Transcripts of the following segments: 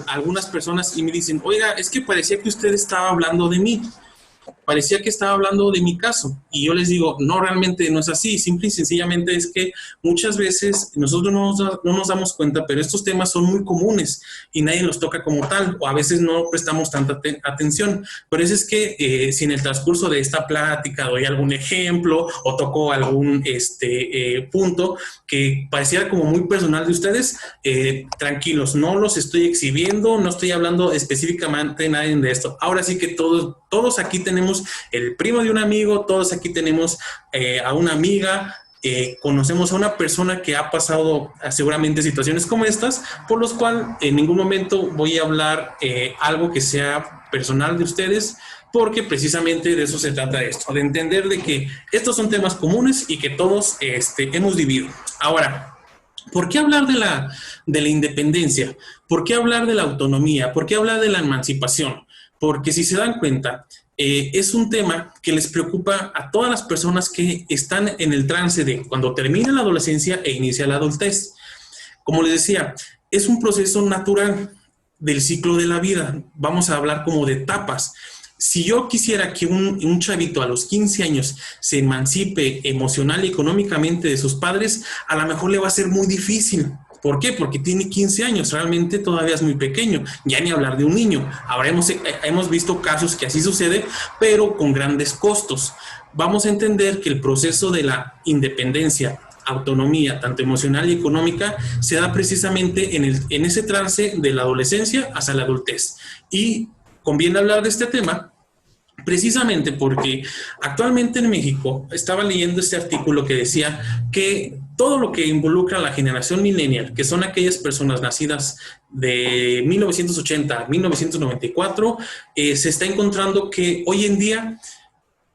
algunas personas y me dicen, oiga, es que parecía que usted estaba hablando de mí. Parecía que estaba hablando de mi caso y yo les digo, no, realmente no es así, simple y sencillamente es que muchas veces nosotros no nos damos cuenta, pero estos temas son muy comunes y nadie los toca como tal o a veces no prestamos tanta atención. Por eso es que si en el transcurso de esta plática doy algún ejemplo o toco algún punto que pareciera como muy personal de ustedes, tranquilos, no los estoy exhibiendo, no estoy hablando específicamente de nadie de esto. Ahora sí que todos aquí tenemos el primo de un amigo, todos aquí tenemos a una amiga, conocemos a una persona que ha pasado seguramente situaciones como estas, por los cuales en ningún momento voy a hablar algo que sea personal de ustedes, porque precisamente de eso se trata esto, de entender de que estos son temas comunes y que todos hemos vivido. Ahora, ¿por qué hablar de la independencia? ¿Por qué hablar de la autonomía? ¿Por qué hablar de la emancipación? Porque si se dan cuenta, es un tema que les preocupa a todas las personas que están en el trance de cuando termina la adolescencia e inicia la adultez. Como les decía, es un proceso natural del ciclo de la vida. Vamos a hablar como de etapas. Si yo quisiera que un chavito a los 15 años se emancipe emocional y económicamente de sus padres, a lo mejor le va a ser muy difícil. ¿Por qué? Porque tiene 15 años, realmente todavía es muy pequeño, ya ni hablar de un niño. Ahora hemos visto casos que así sucede, pero con grandes costos. Vamos a entender que el proceso de la independencia, autonomía, tanto emocional y económica, se da precisamente en ese trance de la adolescencia hasta la adultez. Y conviene hablar de este tema precisamente porque actualmente en México estaba leyendo este artículo que decía que todo lo que involucra a la generación millennial, que son aquellas personas nacidas de 1980 a 1994, se está encontrando que hoy en día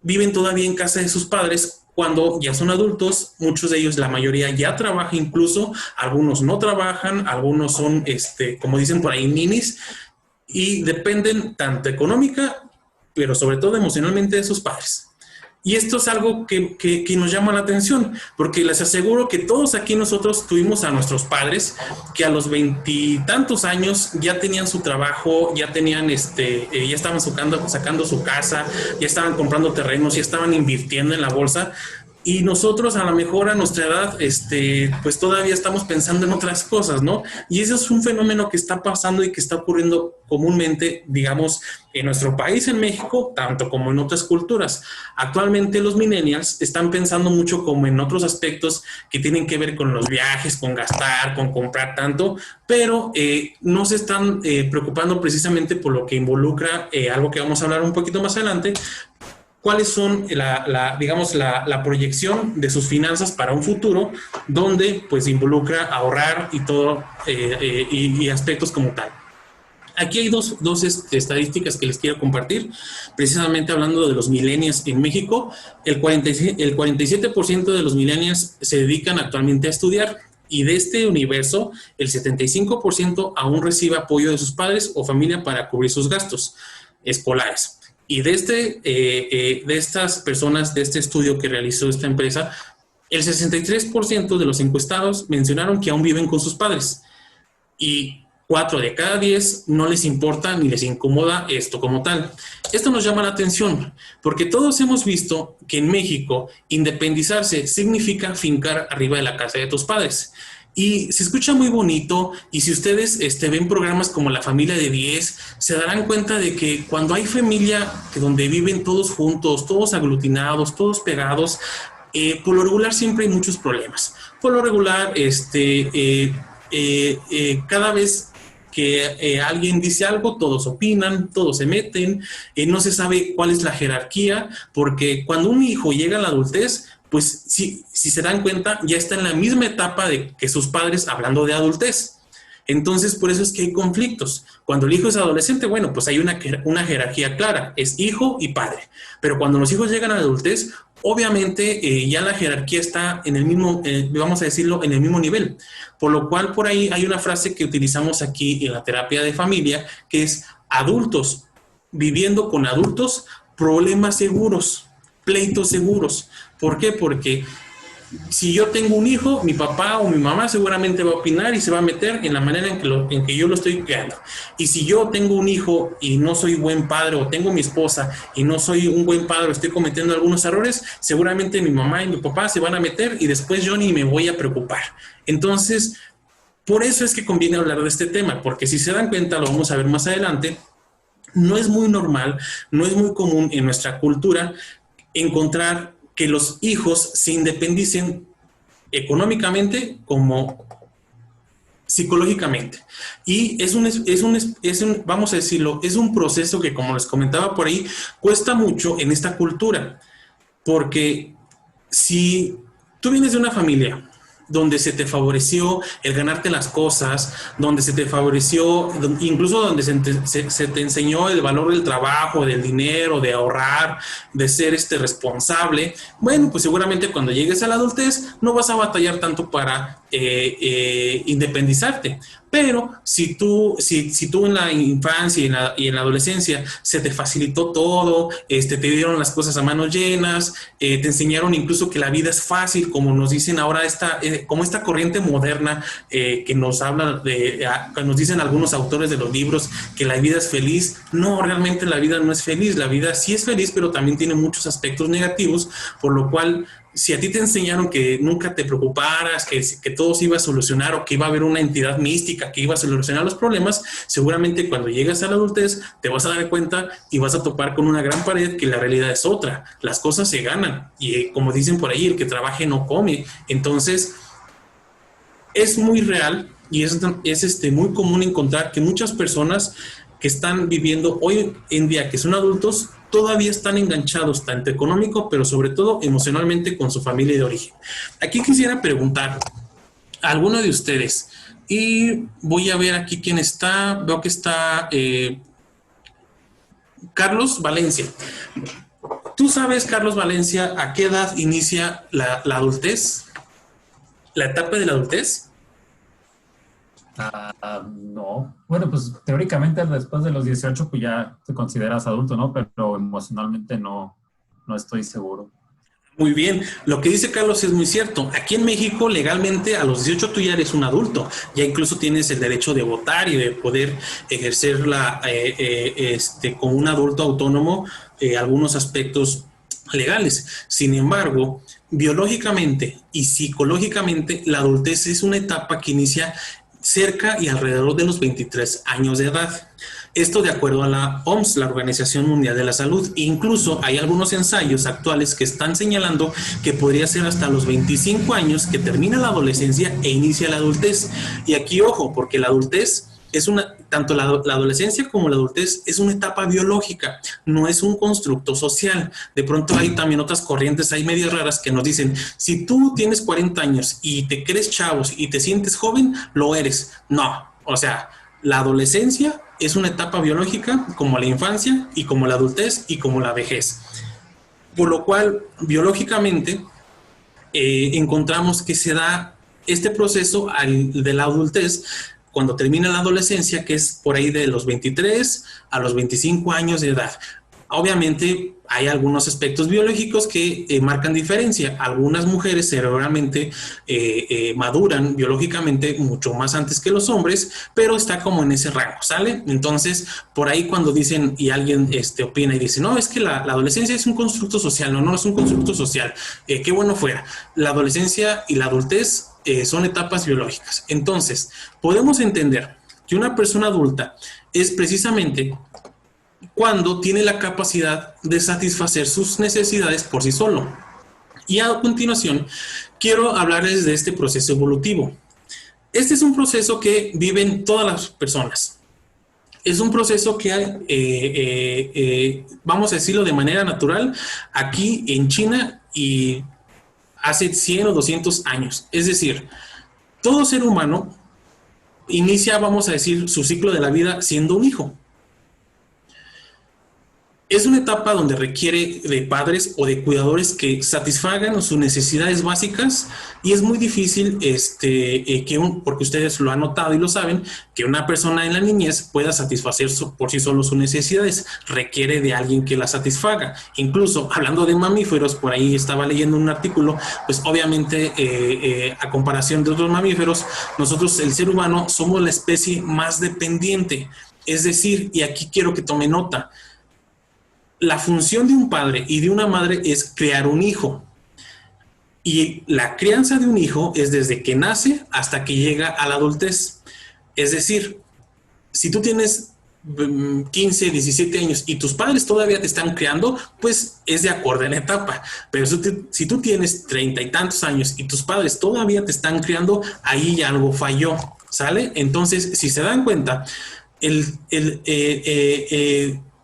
viven todavía en casa de sus padres cuando ya son adultos. Muchos de ellos, la mayoría ya trabaja incluso, algunos no trabajan, algunos son, como dicen por ahí, ninis, y dependen tanto económica, pero sobre todo emocionalmente de sus padres. Y esto es algo que nos llama la atención, porque les aseguro que todos aquí nosotros tuvimos a nuestros padres que a los veintitantos años ya tenían su trabajo, ya tenían ya estaban sacando su casa, ya estaban comprando terrenos, ya estaban invirtiendo en la bolsa. Y nosotros a lo mejor a nuestra edad, pues todavía estamos pensando en otras cosas, ¿no? Y eso es un fenómeno que está pasando y que está ocurriendo comúnmente, digamos, en nuestro país, en México, tanto como en otras culturas. Actualmente los millennials están pensando mucho como en otros aspectos que tienen que ver con los viajes, con gastar, con comprar tanto, pero no se están preocupando precisamente por lo que involucra algo que vamos a hablar un poquito más adelante. ¿Cuáles son la proyección de sus finanzas para un futuro donde pues involucra ahorrar y todo y aspectos como tal? Aquí hay dos estadísticas que les quiero compartir, precisamente hablando de los millennials en México. El 47% de los millennials se dedican actualmente a estudiar, y de este universo, el 75% aún recibe apoyo de sus padres o familia para cubrir sus gastos escolares. Y de estas personas, de este estudio que realizó esta empresa, el 63% de los encuestados mencionaron que aún viven con sus padres. Y 4 de cada 10 no les importa ni les incomoda esto como tal. Esto nos llama la atención, porque todos hemos visto que en México independizarse significa fincar arriba de la casa de tus padres. Y se escucha muy bonito, y si ustedes ven programas como La Familia de 10, se darán cuenta de que cuando hay familia donde viven todos juntos, todos aglutinados, todos pegados, por lo regular siempre hay muchos problemas. Por lo regular, cada vez que alguien dice algo, todos opinan, todos se meten, no se sabe cuál es la jerarquía, porque cuando un hijo llega a la adultez, pues si se dan cuenta, ya está en la misma etapa de que sus padres, hablando de adultez. Entonces, por eso es que hay conflictos. Cuando el hijo es adolescente, bueno, pues hay una jerarquía clara, es hijo y padre. Pero cuando los hijos llegan a la adultez, obviamente ya la jerarquía está en el mismo, vamos a decirlo, en el mismo nivel. Por lo cual, por ahí hay una frase que utilizamos aquí en la terapia de familia, que es adultos viviendo con adultos, problemas seguros, pleitos seguros. ¿Por qué? Porque Si yo tengo un hijo, mi papá o mi mamá seguramente va a opinar y se va a meter en la manera en que yo lo estoy criando. Y si yo tengo un hijo y no soy buen padre, o tengo mi esposa y no soy un buen padre, o estoy cometiendo algunos errores, seguramente mi mamá y mi papá se van a meter y después yo ni me voy a preocupar. Entonces, por eso es que conviene hablar de este tema, porque si se dan cuenta, lo vamos a ver más adelante, no es muy normal, no es muy común en nuestra cultura encontrar que los hijos se independicen económicamente como psicológicamente. Y vamos a decirlo, es un proceso que, como les comentaba por ahí, cuesta mucho en esta cultura, porque si tú vienes de una familia donde se te favoreció el ganarte las cosas, donde se te favoreció, incluso donde se te enseñó el valor del trabajo, del dinero, de ahorrar, de ser responsable, bueno, pues seguramente cuando llegues a la adultez no vas a batallar tanto para independizarte. Pero si tú en la infancia y en la adolescencia se te facilitó todo, te dieron las cosas a manos llenas, te enseñaron incluso que la vida es fácil, como nos dicen ahora, como esta corriente moderna que nos habla que nos dicen algunos autores de los libros, que la vida es feliz. No, realmente la vida no es feliz. La vida sí es feliz, pero también tiene muchos aspectos negativos, por lo cual, si a ti te enseñaron que nunca te preocuparas, que todo se iba a solucionar, o que iba a haber una entidad mística que iba a solucionar los problemas, seguramente cuando llegas a la adultez te vas a dar cuenta y vas a topar con una gran pared, que la realidad es otra. Las cosas se ganan y como dicen por ahí, el que trabaje no come. Entonces, es muy real y es muy común encontrar que muchas personas que están viviendo hoy en día, que son adultos, todavía están enganchados, tanto económico, pero sobre todo emocionalmente, con su familia de origen. Aquí quisiera preguntar a alguno de ustedes, y voy a ver aquí quién está. Veo que está Carlos Valencia. ¿Tú sabes, Carlos Valencia, a qué edad inicia la adultez? ¿La etapa de la adultez? No. Bueno, pues teóricamente después de los 18 pues ya te consideras adulto, ¿no? Pero emocionalmente no estoy seguro. Muy bien, lo que dice Carlos es muy cierto. Aquí en México, legalmente, a los 18 tú ya eres un adulto, ya incluso tienes el derecho de votar y de poder ejercerla como un adulto autónomo, algunos aspectos legales. Sin embargo, biológicamente y psicológicamente, la adultez es una etapa que inicia cerca y alrededor de los 23 años de edad. Esto de acuerdo a la OMS, la Organización Mundial de la Salud. Incluso hay algunos ensayos actuales que están señalando que podría ser hasta los 25 años que termina la adolescencia e inicia la adultez. Y aquí, ojo, porque la adultez tanto la adolescencia como la adultez es una etapa biológica, no es un constructo social. De pronto hay también otras corrientes, hay medias raras que nos dicen, si tú tienes 40 años y te crees chavos y te sientes joven, lo eres. No, o sea, la adolescencia es una etapa biológica como la infancia y como la adultez y como la vejez. Por lo cual, biológicamente, encontramos que se da este proceso de la adultez cuando termina la adolescencia, que es por ahí de los 23 a los 25 años de edad. Obviamente hay algunos aspectos biológicos que marcan diferencia. Algunas mujeres cerebralmente maduran biológicamente mucho más antes que los hombres, pero está como en ese rango, ¿sale? Entonces, por ahí cuando dicen y alguien opina y dice, no, es que la adolescencia es un constructo social. No, no es un constructo social. Qué bueno fuera. La adolescencia y la adultez son etapas biológicas. Entonces, podemos entender que una persona adulta es precisamente cuando tiene la capacidad de satisfacer sus necesidades por sí solo. Y a continuación, quiero hablarles de este proceso evolutivo. Este es un proceso que viven todas las personas. Es un proceso que, vamos a decirlo de manera natural, aquí en China y hace 100 o 200 años. Es decir, todo ser humano inicia, vamos a decir, su ciclo de la vida siendo un hijo. Es una etapa donde requiere de padres o de cuidadores que satisfagan sus necesidades básicas y es muy difícil porque ustedes lo han notado y lo saben, que una persona en la niñez pueda satisfacer por sí solo sus necesidades. Requiere de alguien que las satisfaga. Incluso hablando de mamíferos, por ahí estaba leyendo un artículo, pues obviamente a comparación de otros mamíferos, nosotros el ser humano somos la especie más dependiente. Es decir, y aquí quiero que tome nota, la función de un padre y de una madre es crear un hijo. Y la crianza de un hijo es desde que nace hasta que llega a la adultez. Es decir, si tú tienes 15, 17 años y tus padres todavía te están criando, pues es de acuerdo en la etapa. Pero si tú tienes 30 y tantos años y tus padres todavía te están criando, ahí ya algo falló, ¿sale? Entonces, si se dan cuenta,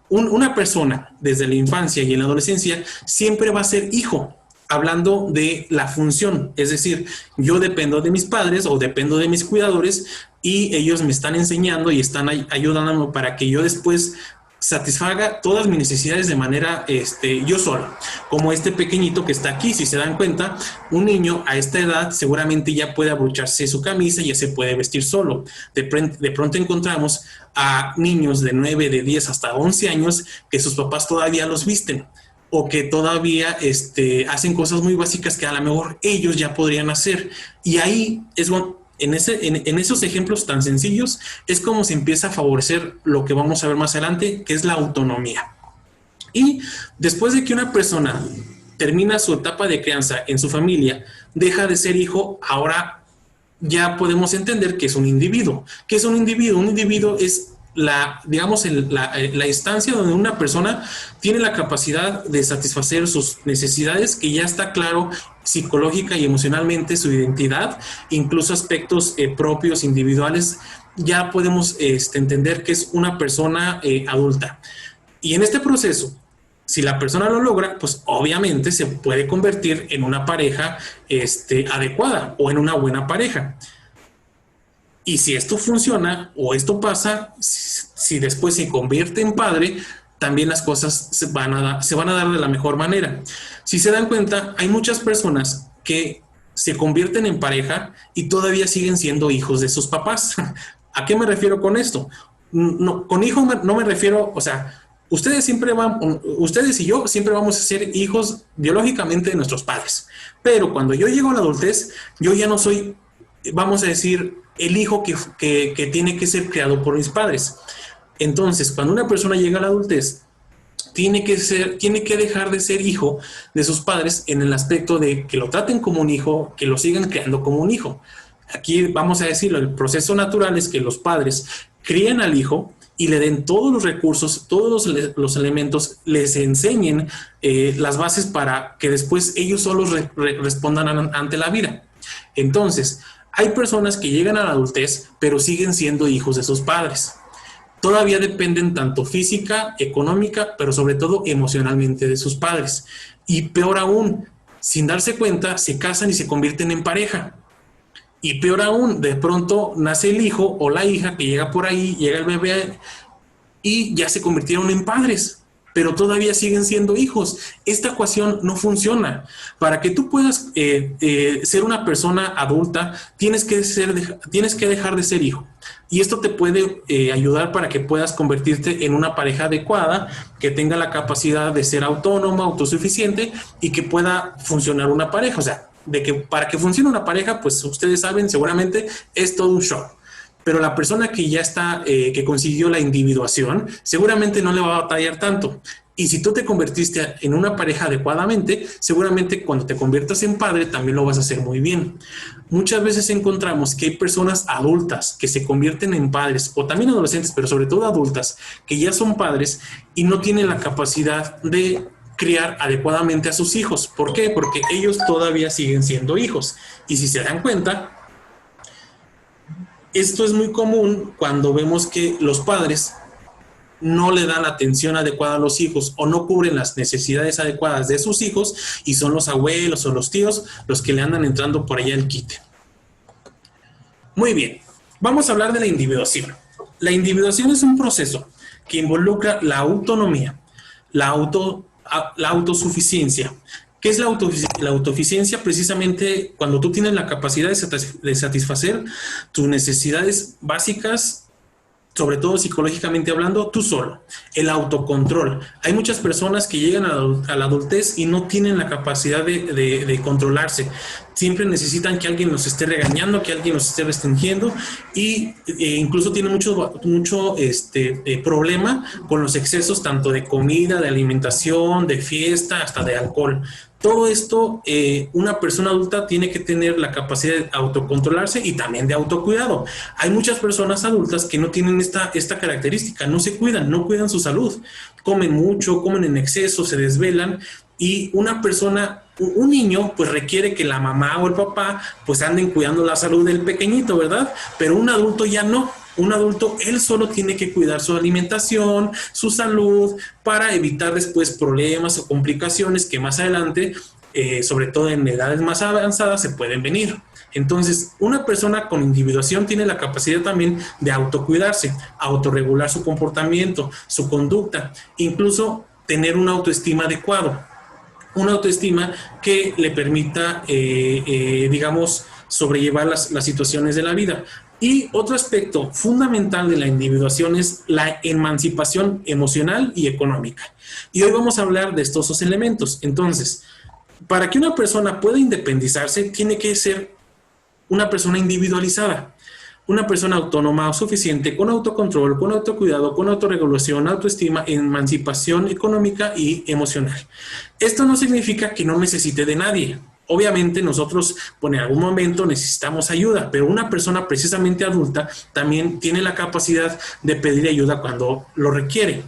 una persona desde la infancia y en la adolescencia siempre va a ser hijo, hablando de la función. Es decir, yo dependo de mis padres o dependo de mis cuidadores y ellos me están enseñando y están ayudándome para que yo después satisfaga todas mis necesidades de manera yo solo, como este pequeñito que está aquí. Si se dan cuenta, un niño a esta edad seguramente ya puede abrocharse su camisa y ya se puede vestir solo. De pronto encontramos a niños de 9, de 10 hasta 11 años que sus papás todavía los visten o que todavía hacen cosas muy básicas que a lo mejor ellos ya podrían hacer. Y ahí es en esos ejemplos tan sencillos es como se empieza a favorecer lo que vamos a ver más adelante, que es la autonomía. Y después de que una persona termina su etapa de crianza en su familia, deja de ser hijo, ahora ya podemos entender que es un individuo. ¿Qué es un individuo? Un individuo es la instancia donde una persona tiene la capacidad de satisfacer sus necesidades, que ya está claro psicológica y emocionalmente su identidad, incluso aspectos propios, individuales, ya podemos entender que es una persona adulta. Y en este proceso, si la persona lo logra, pues obviamente se puede convertir en una pareja adecuada o en una buena pareja. Y si esto funciona o esto pasa, si después se convierte en padre, también las cosas se van a dar de la mejor manera. Si se dan cuenta, hay muchas personas que se convierten en pareja y todavía siguen siendo hijos de sus papás. ¿A qué me refiero con esto? No, con hijo no me refiero, o sea, ustedes y yo siempre vamos a ser hijos biológicamente de nuestros padres. Pero cuando yo llego a la adultez, yo ya no soy, vamos a decir, el hijo que tiene que ser criado por mis padres. Entonces, cuando una persona llega a la adultez, tiene que dejar de ser hijo de sus padres en el aspecto de que lo traten como un hijo, que lo sigan criando como un hijo. Aquí vamos a decirlo, el proceso natural es que los padres críen al hijo y le den todos los recursos, todos los elementos, les enseñen las bases para que después ellos solos respondan ante la vida. Entonces, hay personas que llegan a la adultez, pero siguen siendo hijos de sus padres. Todavía dependen tanto física, económica, pero sobre todo emocionalmente de sus padres. Y peor aún, sin darse cuenta, se casan y se convierten en pareja. Y peor aún, de pronto nace el hijo o la hija que llega por ahí, llega el bebé y ya se convirtieron en padres, pero todavía siguen siendo hijos. Esta ecuación no funciona. Para que tú puedas ser una persona adulta, tienes que dejar de ser hijo. Y esto te puede ayudar para que puedas convertirte en una pareja adecuada, que tenga la capacidad de ser autónoma, autosuficiente y que pueda funcionar una pareja. O sea, para que funcione una pareja, pues ustedes saben, seguramente es todo un show. Pero la persona que ya está, que consiguió la individuación, seguramente no le va a batallar tanto. Y si tú te convertiste en una pareja adecuadamente, seguramente cuando te conviertas en padre también lo vas a hacer muy bien. Muchas veces encontramos que hay personas adultas que se convierten en padres, o también adolescentes, pero sobre todo adultas, que ya son padres y no tienen la capacidad de criar adecuadamente a sus hijos. ¿Por qué? Porque ellos todavía siguen siendo hijos. Y si se dan cuenta, esto es muy común cuando vemos que los padres no le dan la atención adecuada a los hijos o no cubren las necesidades adecuadas de sus hijos y son los abuelos o los tíos los que le andan entrando por allá el quite. Muy bien, vamos a hablar de la individuación. La individuación es un proceso que involucra la autonomía. la autosuficiencia. ¿Qué es la autosuficiencia? Precisamente cuando tú tienes la capacidad de satisfacer tus necesidades básicas, sobre todo psicológicamente hablando, tú solo. El autocontrol. Hay muchas personas que llegan a la adultez y no tienen la capacidad de controlarse. Siempre necesitan que alguien los esté regañando, que alguien los esté restringiendo e incluso tienen mucho problema con los excesos tanto de comida, de alimentación, de fiesta, hasta de alcohol. Todo esto, una persona adulta tiene que tener la capacidad de autocontrolarse y también de autocuidado. Hay muchas personas adultas que no tienen esta característica, no se cuidan, no cuidan su salud, comen mucho, comen en exceso, se desvelan, y un niño pues requiere que la mamá o el papá pues anden cuidando la salud del pequeñito, ¿verdad? Pero un adulto ya no. Un adulto, él solo tiene que cuidar su alimentación, su salud, para evitar después problemas o complicaciones que más adelante, sobre todo en edades más avanzadas, se pueden venir. Entonces, una persona con individuación tiene la capacidad también de autocuidarse, autorregular su comportamiento, su conducta, incluso tener una autoestima adecuado. Una autoestima que le permita, digamos, sobrellevar las situaciones de la vida. Y otro aspecto fundamental de la individuación es la emancipación emocional y económica. Y hoy vamos a hablar de estos dos elementos. Entonces, para que una persona pueda independizarse, tiene que ser una persona individualizada, una persona autónoma o suficiente, con autocontrol, con autocuidado, con autorregulación, autoestima, emancipación económica y emocional. Esto no significa que no necesite de nadie. Obviamente nosotros en algún momento necesitamos ayuda, pero una persona precisamente adulta también tiene la capacidad de pedir ayuda cuando lo requiere.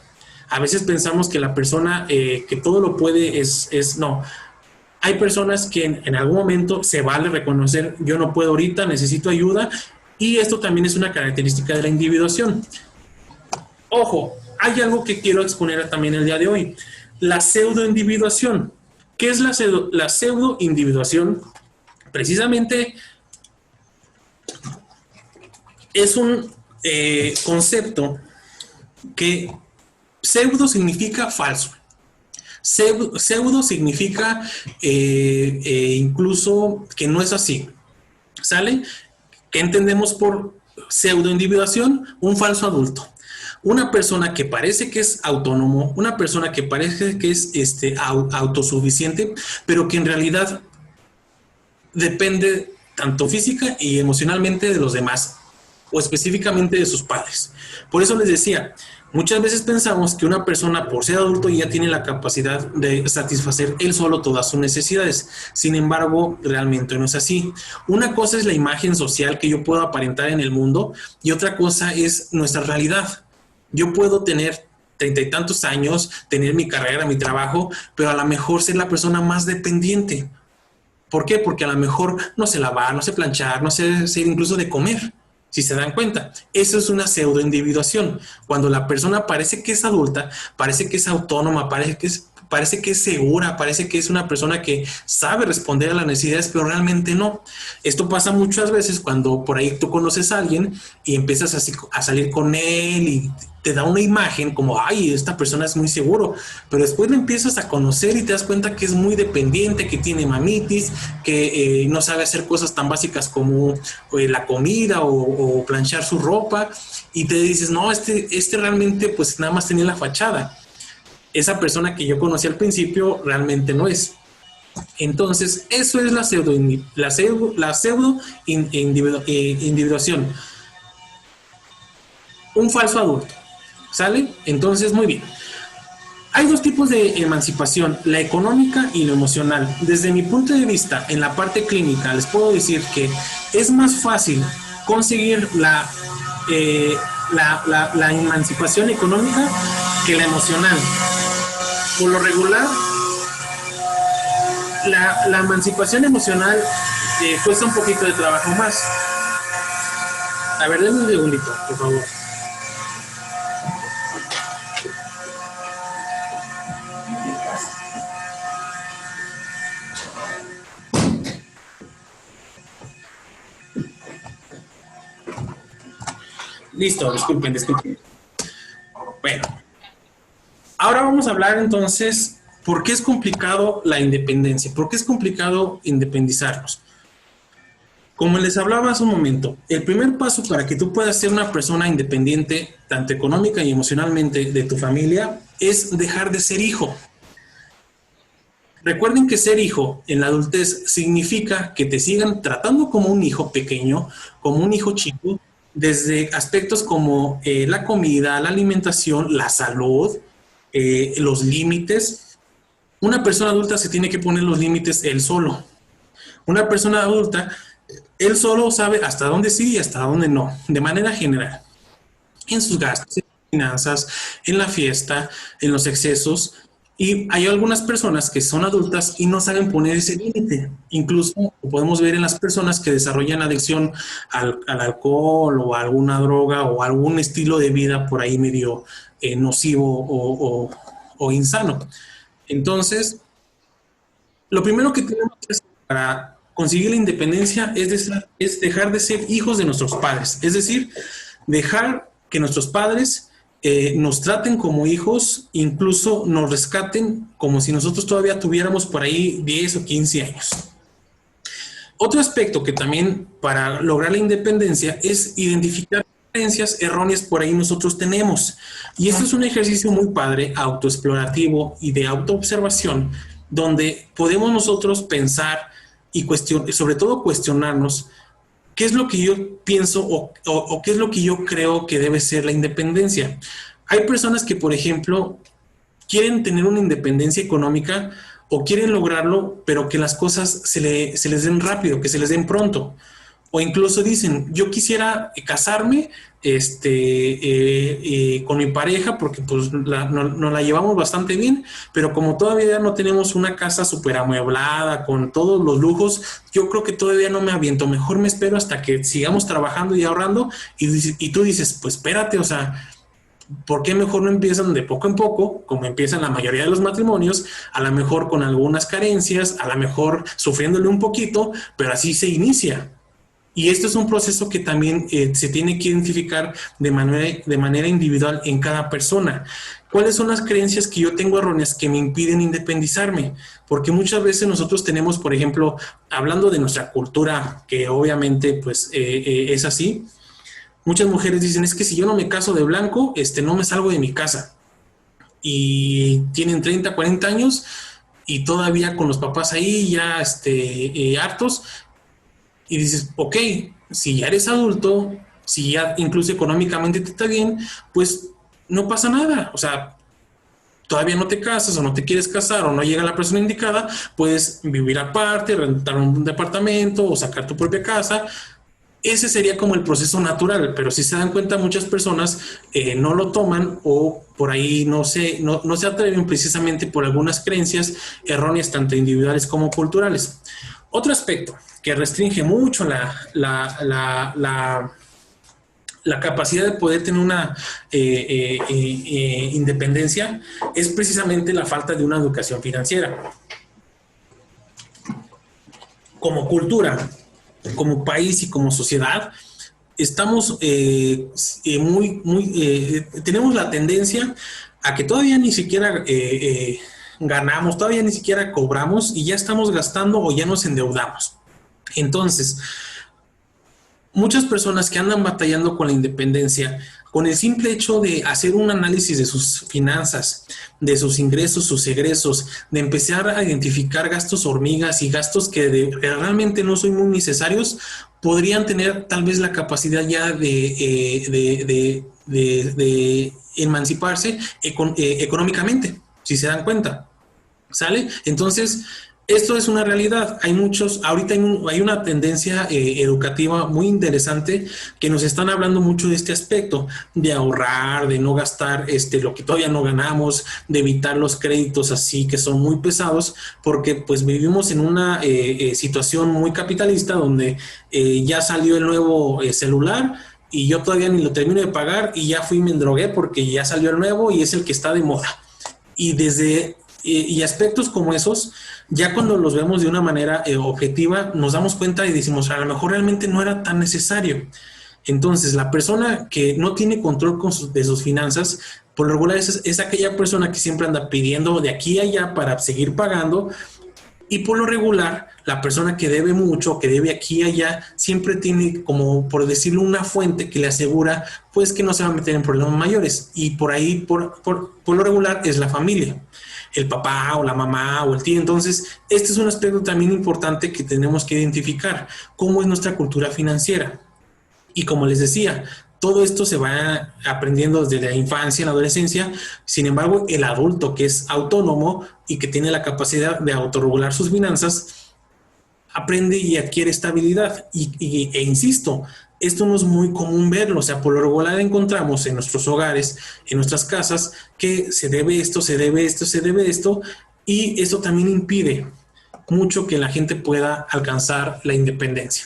A veces pensamos que la persona que todo lo puede no. Hay personas que en algún momento se vale reconocer, yo no puedo ahorita, necesito ayuda, y esto también es una característica de la individuación. Ojo, hay algo que quiero exponer también el día de hoy, la pseudoindividuación. ¿Qué es la pseudoindividuación? Precisamente es un concepto que pseudo significa falso. Pseudo significa incluso que no es así. ¿Sale? ¿Qué entendemos por pseudoindividuación? Un falso adulto. Una persona que parece que es autónomo, una persona que parece que es autosuficiente, pero que en realidad depende tanto física y emocionalmente de los demás, o específicamente de sus padres. Por eso les decía, muchas veces pensamos que una persona, por ser adulto, ya tiene la capacidad de satisfacer él solo todas sus necesidades. Sin embargo, realmente no es así. Una cosa es la imagen social que yo puedo aparentar en el mundo y otra cosa es nuestra realidad. Yo puedo tener 30 y tantos años, tener mi carrera, mi trabajo, pero a lo mejor ser la persona más dependiente. ¿Por qué? Porque a lo mejor no sé lavar, no sé planchar, no sé hacer incluso de comer. Si se dan cuenta, eso es una pseudoindividuación. Cuando la persona parece que es adulta, parece que es autónoma, parece que es segura, parece que es una persona que sabe responder a las necesidades, pero realmente no. Esto pasa muchas veces cuando por ahí tú conoces a alguien y empiezas a salir con él y te da una imagen como, ay, esta persona es muy seguro, pero después lo empiezas a conocer y te das cuenta que es muy dependiente, que tiene mamitis, que no sabe hacer cosas tan básicas como la comida o planchar su ropa, y te dices, no, este realmente pues nada más tenía la fachada. Esa persona que yo conocí al principio realmente no es. Entonces, eso es la pseudo-individuación. Un falso adulto. ¿Sale? Entonces, muy bien. Hay dos tipos de emancipación, la económica y la emocional. Desde mi punto de vista, en la parte clínica, les puedo decir que es más fácil conseguir la emancipación económica que la emocional. Por lo regular, la emancipación emocional cuesta un poquito de trabajo más. A ver, denme un segundito, por favor. Listo, disculpen. Bueno, Ahora vamos a hablar entonces, ¿por qué es complicado la independencia? ¿Por qué es complicado independizarnos? Como les hablaba hace un momento, el primer paso para que tú puedas ser una persona independiente, tanto económica y emocionalmente, de tu familia, es dejar de ser hijo. Recuerden que ser hijo en la adultez significa que te sigan tratando como un hijo pequeño, como un hijo chico, desde aspectos como la comida, la alimentación, la salud, los límites. Una persona adulta se tiene que poner los límites él solo. Una persona adulta, él solo sabe hasta dónde sí y hasta dónde no, de manera general, en sus gastos, en las finanzas, en la fiesta, en los excesos. Y hay algunas personas que son adultas y no saben poner ese límite. Incluso lo podemos ver en las personas que desarrollan adicción al alcohol o a alguna droga o algún estilo de vida por ahí medio nocivo o insano. Entonces, lo primero que tenemos que hacer para conseguir la independencia es dejar de ser hijos de nuestros padres. Es decir, dejar que nuestros padres nos traten como hijos, incluso nos rescaten como si nosotros todavía tuviéramos por ahí 10 o 15 años. Otro aspecto que también para lograr la independencia es identificar creencias erróneas por ahí nosotros tenemos. Y esto es un ejercicio muy padre, autoexplorativo y de autoobservación, donde podemos nosotros pensar y sobre todo cuestionarnos qué es lo que yo pienso o qué es lo que yo creo que debe ser la independencia. Hay personas que, por ejemplo, quieren tener una independencia económica o quieren lograrlo, pero que las cosas se les den rápido, que se les den pronto. O incluso dicen, yo quisiera casarme con mi pareja porque pues nos la llevamos bastante bien, pero como todavía no tenemos una casa súper amueblada con todos los lujos, yo creo que todavía no me aviento, mejor me espero hasta que sigamos trabajando y ahorrando y tú dices, pues espérate, o sea, ¿por qué mejor no empiezan de poco en poco, como empiezan la mayoría de los matrimonios, a lo mejor con algunas carencias, a lo mejor sufriéndole un poquito, pero así se inicia? Y esto es un proceso que también se tiene que identificar de manera individual en cada persona. ¿Cuáles son las creencias que yo tengo erróneas que me impiden independizarme? Porque muchas veces nosotros tenemos, por ejemplo, hablando de nuestra cultura, que obviamente pues es así, muchas mujeres dicen, es que si yo no me caso de blanco, no me salgo de mi casa. Y tienen 30, 40 años y todavía con los papás ahí ya hartos. Y dices, ok, si ya eres adulto, si ya incluso económicamente te está bien, pues no pasa nada. O sea, todavía no te casas o no te quieres casar o no llega la persona indicada, puedes vivir aparte, rentar un departamento o sacar tu propia casa. Ese sería como el proceso natural, pero si se dan cuenta muchas personas no lo toman o por ahí no se atreven precisamente por algunas creencias erróneas tanto individuales como culturales. Otro aspecto que restringe mucho la capacidad de poder tener una independencia es precisamente la falta de una educación financiera. Como cultura, como país y como sociedad, estamos tenemos la tendencia a que todavía ni siquiera ganamos, todavía ni siquiera cobramos y ya estamos gastando o ya nos endeudamos. Entonces, muchas personas que andan batallando con la independencia, con el simple hecho de hacer un análisis de sus finanzas, de sus ingresos, sus egresos, de empezar a identificar gastos hormigas y gastos que realmente no son muy necesarios, podrían tener tal vez la capacidad ya de emanciparse económicamente, si se dan cuenta. ¿Sale? Entonces, esto es una realidad. Ahorita hay una tendencia educativa muy interesante que nos están hablando mucho de este aspecto, de ahorrar, de no gastar lo que todavía no ganamos, de evitar los créditos así que son muy pesados, porque pues vivimos en una situación muy capitalista donde ya salió el nuevo celular y yo todavía ni lo termino de pagar y ya fui y me endrogué porque ya salió el nuevo y es el que está de moda. Y aspectos como esos, ya cuando los vemos de una manera objetiva, nos damos cuenta y decimos, a lo mejor realmente no era tan necesario. Entonces, la persona que no tiene control de sus finanzas, por lo regular es aquella persona que siempre anda pidiendo de aquí a allá para seguir pagando, y por lo regular, la persona que debe mucho, que debe aquí y allá, siempre tiene como, por decirlo, una fuente que le asegura, pues, que no se va a meter en problemas mayores. Y por ahí, por lo regular, es la familia, el papá o la mamá o el tío. Entonces, este es un aspecto también importante que tenemos que identificar, cómo es nuestra cultura financiera. Y como les decía, todo esto se va aprendiendo desde la infancia, en la adolescencia. Sin embargo, el adulto que es autónomo y que tiene la capacidad de autorregular sus finanzas, aprende y adquiere estabilidad. E insisto, esto no es muy común verlo. O sea, por lo regular encontramos en nuestros hogares, en nuestras casas, que se debe esto, se debe esto, se debe esto. Y esto también impide mucho que la gente pueda alcanzar la independencia.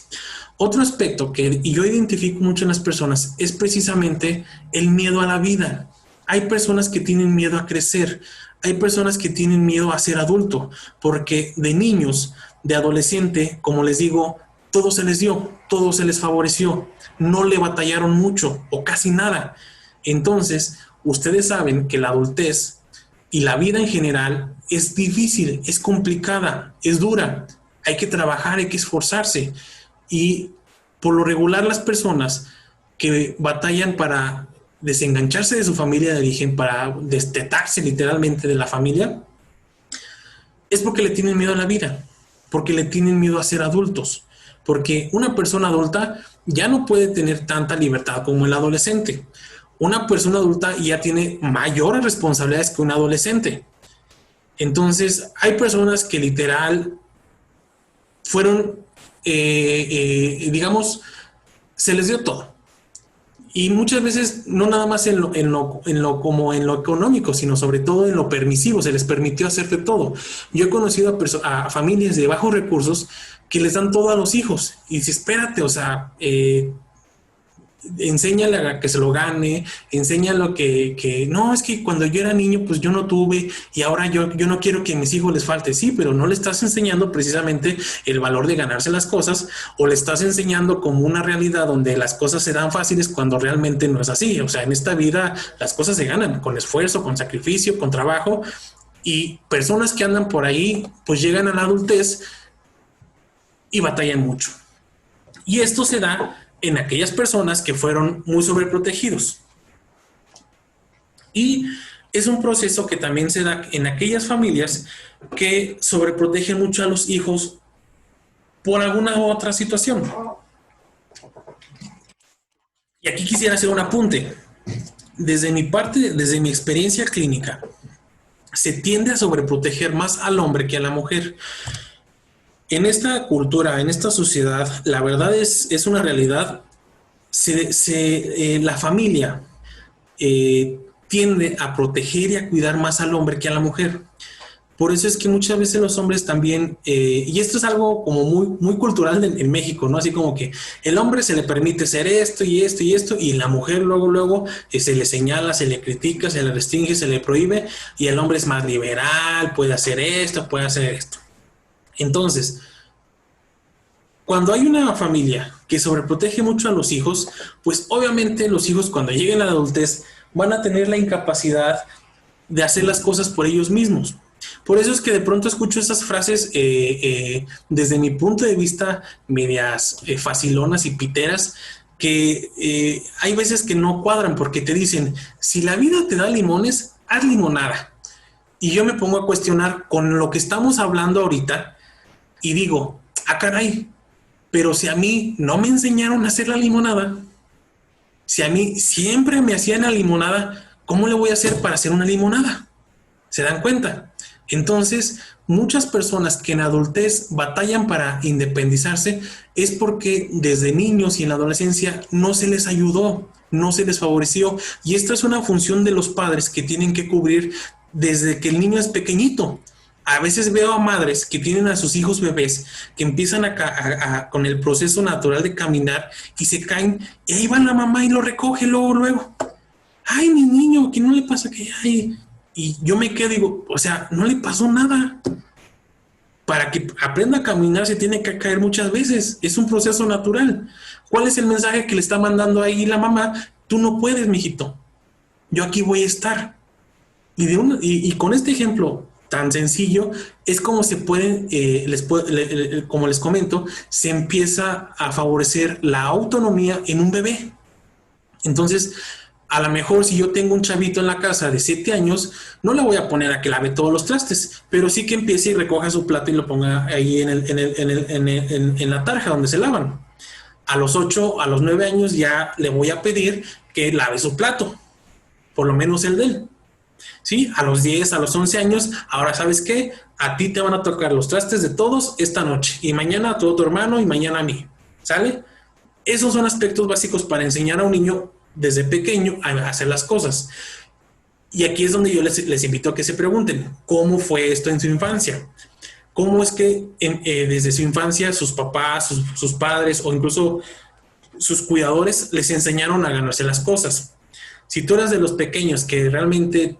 Otro aspecto que yo identifico mucho en las personas es precisamente el miedo a la vida. Hay personas que tienen miedo a crecer, hay personas que tienen miedo a ser adulto, porque de niños, de adolescente, como les digo, todo se les dio, todo se les favoreció, no le batallaron mucho o casi nada. Entonces, ustedes saben que la adultez y la vida en general es difícil, es complicada, es dura, hay que trabajar, hay que esforzarse. Y por lo regular las personas que batallan para desengancharse de su familia de origen, para destetarse literalmente de la familia, es porque le tienen miedo a la vida, porque le tienen miedo a ser adultos, porque una persona adulta ya no puede tener tanta libertad como el adolescente. Una persona adulta ya tiene mayores responsabilidades que un adolescente. Entonces, hay personas que literal fueron digamos, se les dio todo. Y muchas veces, no nada más como en lo económico, sino sobre todo en lo permisivo, se les permitió hacer de todo. Yo he conocido a familias de bajos recursos que les dan todo a los hijos. Y dice, espérate, o sea, enséñale a que se lo gane, enséñalo que no, es que cuando yo era niño pues yo no tuve y ahora yo no quiero que a mis hijos les falte. Sí, pero no le estás enseñando precisamente el valor de ganarse las cosas, o le estás enseñando como una realidad donde las cosas se dan fáciles cuando realmente no es así. O sea, en esta vida las cosas se ganan con esfuerzo, con sacrificio, con trabajo, y personas que andan por ahí pues llegan a la adultez y batallan mucho. Y esto se da en aquellas personas que fueron muy sobreprotegidos. Y es un proceso que también se da en aquellas familias que sobreprotegen mucho a los hijos por alguna u otra situación. Y aquí quisiera hacer un apunte. Desde mi parte, desde mi experiencia clínica, se tiende a sobreproteger más al hombre que a la mujer. En esta cultura, en esta sociedad, la verdad es una realidad. La familia tiende a proteger y a cuidar más al hombre que a la mujer. Por eso es que muchas veces los hombres también, y esto es algo como muy cultural en México, ¿no? Así como que el hombre se le permite ser esto y esto y esto, y la mujer luego se le señala, se le critica, se le restringe, se le prohíbe, y el hombre es más liberal, puede hacer esto, puede hacer esto. Entonces, cuando hay una familia que sobreprotege mucho a los hijos, pues obviamente los hijos cuando lleguen a la adultez van a tener la incapacidad de hacer las cosas por ellos mismos. Por eso es que de pronto escucho esas frases desde mi punto de vista medias facilonas y piteras, que hay veces que no cuadran porque te dicen, si la vida te da limones, haz limonada. Y yo me pongo a cuestionar con lo que estamos hablando ahorita y digo, ah, caray, pero si a mí no me enseñaron a hacer la limonada, si a mí siempre me hacían la limonada, ¿cómo le voy a hacer para hacer una limonada? ¿Se dan cuenta? Entonces, muchas personas que en adultez batallan para independizarse es porque desde niños y en la adolescencia no se les ayudó, no se les favoreció. Y esta es una función de los padres que tienen que cubrir desde que el niño es pequeñito. A veces veo a madres que tienen a sus hijos bebés que empiezan con el proceso natural de caminar y se caen, y ahí va la mamá y lo recoge luego. Ay, mi niño, ¿qué no le pasa? Que ay. Y yo me quedo y digo, o sea, no le pasó nada. Para que aprenda a caminar se tiene que caer muchas veces. Es un proceso natural. ¿Cuál es el mensaje que le está mandando ahí la mamá? Tú no puedes, mijito. Yo aquí voy a estar. Y con este ejemplo tan sencillo es como se pueden, como les comento, se empieza a favorecer la autonomía en un bebé. Entonces, a lo mejor si yo tengo un chavito en la casa de 7 años, no le voy a poner a que lave todos los trastes, pero sí que empiece y recoja su plato y lo ponga ahí en la tarja donde se lavan. A los 8, a los 9 años ya le voy a pedir que lave su plato, por lo menos el de él. ¿Sí? A los 10, a los 11 años, ahora sabes qué, a ti te van a tocar los trastes de todos esta noche, y mañana a todo tu hermano y mañana a mí, ¿sale? Esos son aspectos básicos para enseñar a un niño desde pequeño a hacer las cosas. Y aquí es donde yo les invito a que se pregunten, ¿cómo fue esto en su infancia? ¿Cómo es que desde su infancia sus papás, sus padres o incluso sus cuidadores les enseñaron a ganarse las cosas? Si tú eras de los pequeños que realmente,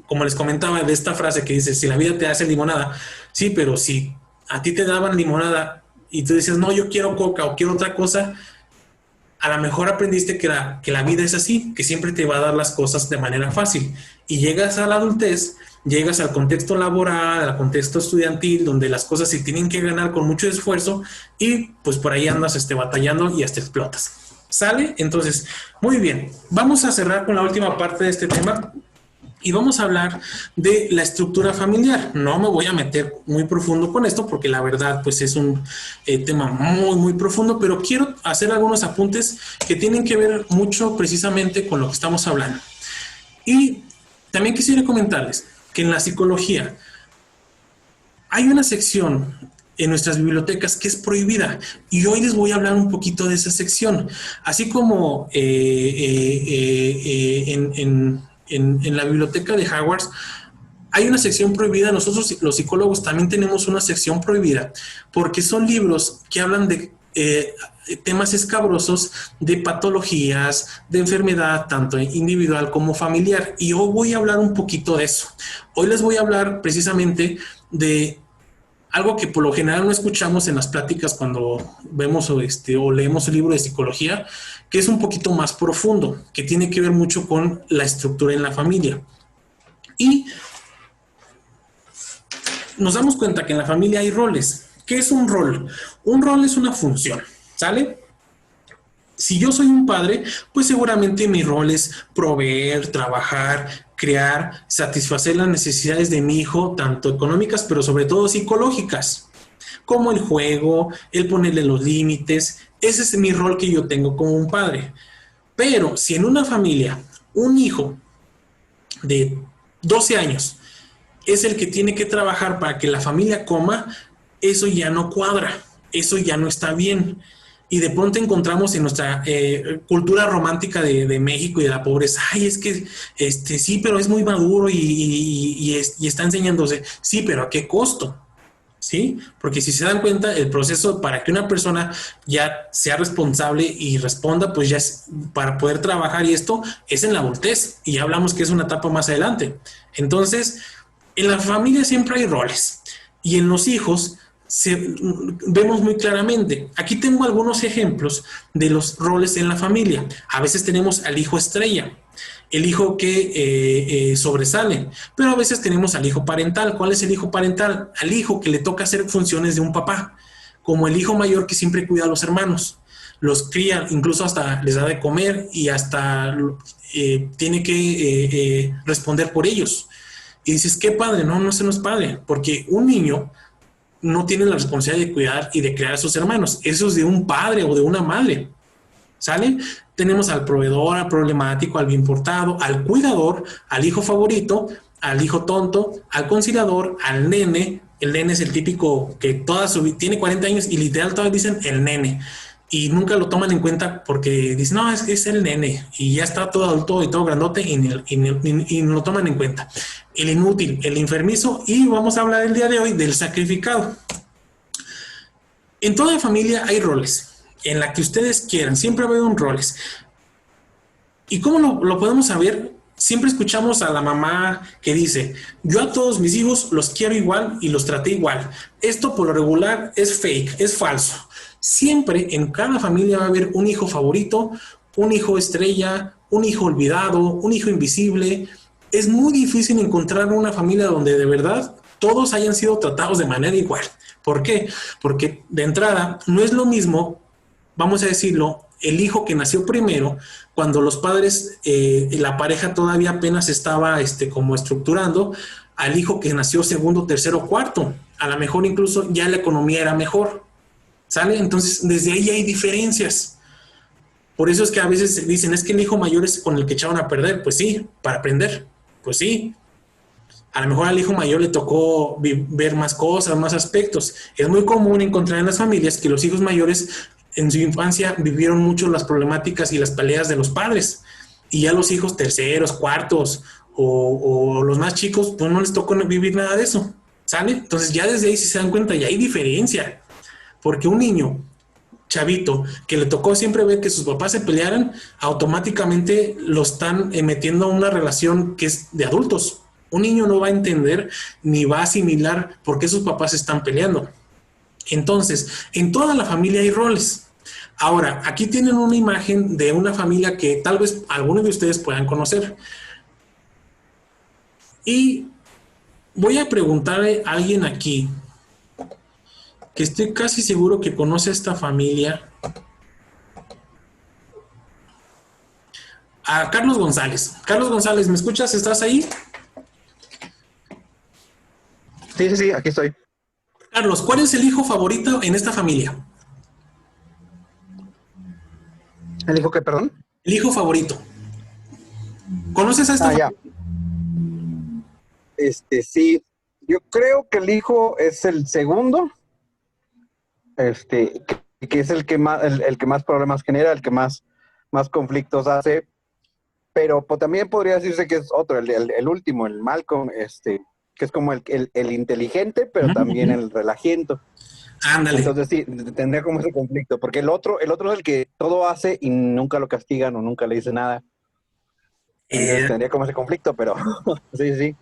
como les comentaba de esta frase que dice, si la vida te hace limonada, sí, pero si a ti te daban limonada y tú dices, no, yo quiero coca o quiero otra cosa, a lo mejor aprendiste que la vida es así, que siempre te va a dar las cosas de manera fácil. Y llegas a la adultez, llegas al contexto laboral, al contexto estudiantil, donde las cosas se tienen que ganar con mucho esfuerzo y pues por ahí andas batallando y hasta explotas. ¿Sale? Entonces, muy bien. Vamos a cerrar con la última parte de este tema y vamos a hablar de la estructura familiar. No me voy a meter muy profundo con esto porque la verdad pues es un tema muy, muy profundo, pero quiero hacer algunos apuntes que tienen que ver mucho precisamente con lo que estamos hablando. Y también quisiera comentarles que en la psicología hay una sección en nuestras bibliotecas que es prohibida y hoy les voy a hablar un poquito de esa sección, así como en la biblioteca de Hogwarts hay una sección prohibida. Nosotros los psicólogos también tenemos una sección prohibida porque son libros que hablan de temas escabrosos, de patologías, de enfermedad, tanto individual como familiar. Y hoy voy a hablar un poquito de eso. Hoy les voy a hablar precisamente algo que por lo general no escuchamos en las pláticas cuando vemos o leemos un libro de psicología, que es un poquito más profundo, que tiene que ver mucho con la estructura en la familia. Y nos damos cuenta que en la familia hay roles. ¿Qué es un rol? Un rol es una función, ¿sale? Si yo soy un padre, pues seguramente mi rol es proveer, trabajar, crear, satisfacer las necesidades de mi hijo, tanto económicas, pero sobre todo psicológicas, como el juego, el ponerle los límites. Ese es mi rol que yo tengo como un padre. Pero si en una familia, un hijo de 12 años es el que tiene que trabajar para que la familia coma, eso ya no cuadra, eso ya no está bien. Y de pronto encontramos en nuestra cultura romántica de México y de la pobreza, ay, es que sí, pero es muy maduro y está enseñándose. Sí, pero ¿a qué costo? ¿Sí? Porque si se dan cuenta, el proceso para que una persona ya sea responsable y responda, pues ya es para poder trabajar y esto es en la adultez. Y ya hablamos que es una etapa más adelante. Entonces, en la familia siempre hay roles y en los hijos vemos muy claramente. Aquí tengo algunos ejemplos de los roles en la familia. A veces tenemos al hijo estrella, el hijo que sobresale, pero a veces tenemos al hijo parental. ¿Cuál es el hijo parental? Al hijo que le toca hacer funciones de un papá, como el hijo mayor que siempre cuida a los hermanos, los cría, incluso hasta les da de comer y hasta tiene que responder por ellos. Y dices, qué padre. No, eso no es padre, porque un niño no tiene la responsabilidad de cuidar y de criar a sus hermanos. Eso es de un padre o de una madre. ¿Sale? Tenemos al proveedor, al problemático, al bien portado, al cuidador, al hijo favorito, al hijo tonto, al conciliador, al nene. El nene es el típico que tiene 40 años y literal todavía dicen el nene. Y nunca lo toman en cuenta porque dicen, no, es el nene. Y ya está todo adulto y todo grandote y no lo toman en cuenta. El inútil, el enfermizo, y vamos a hablar el día de hoy del sacrificado. En toda familia hay roles, en la que ustedes quieran, siempre va a haber roles. ¿Y cómo lo podemos saber? siempre escuchamos a la mamá que dice, yo a todos mis hijos los quiero igual y los traté igual. Esto por lo regular es fake, es falso. Siempre en cada familia va a haber un hijo favorito, un hijo estrella, un hijo olvidado, un hijo invisible. Es muy difícil encontrar una familia donde de verdad todos hayan sido tratados de manera igual. ¿Por qué? Porque de entrada no es lo mismo, vamos a decirlo, el hijo que nació primero, cuando los padres, la pareja todavía apenas estaba como estructurando, al hijo que nació segundo, tercero, cuarto. A lo mejor incluso ya la economía era mejor, ¿sale? Entonces, desde ahí hay diferencias. Por eso es que a veces dicen, es que el hijo mayor es con el que echaron a perder. Pues sí, para aprender. Pues sí. A lo mejor al hijo mayor le tocó ver más cosas, más aspectos. Es muy común encontrar en las familias que los hijos mayores en su infancia vivieron mucho las problemáticas y las peleas de los padres. Y ya los hijos terceros, cuartos o los más chicos, pues no les tocó vivir nada de eso. ¿Sale? Entonces ya desde ahí si se dan cuenta, ya hay diferencia. Porque un niño chavito que le tocó siempre ver que sus papás se pelearan, automáticamente lo están metiendo a una relación que es de adultos. Un niño no va a entender ni va a asimilar por qué sus papás se están peleando. Entonces, en toda la familia hay roles. Ahora, aquí tienen una imagen de una familia que tal vez algunos de ustedes puedan conocer. Y voy a preguntarle a alguien aquí que estoy casi seguro que conoce a esta familia. A Carlos González. Carlos González, ¿me escuchas? ¿Estás ahí? Sí, aquí estoy. Carlos, ¿cuál es el hijo favorito en esta familia? ¿El hijo qué, perdón? El hijo favorito. ¿Conoces a esta familia? Ya. Sí, yo creo que el hijo es el segundo, que es el que más problemas genera, el que más conflictos hace, pero también podría decirse que es otro, el último, el Malcolm, que es como el inteligente, pero también el relajiento. Ándale. Entonces sí, tendría como ese conflicto, porque el otro es el que todo hace y nunca lo castigan o nunca le dice nada. Entonces tendría como ese conflicto, pero sí.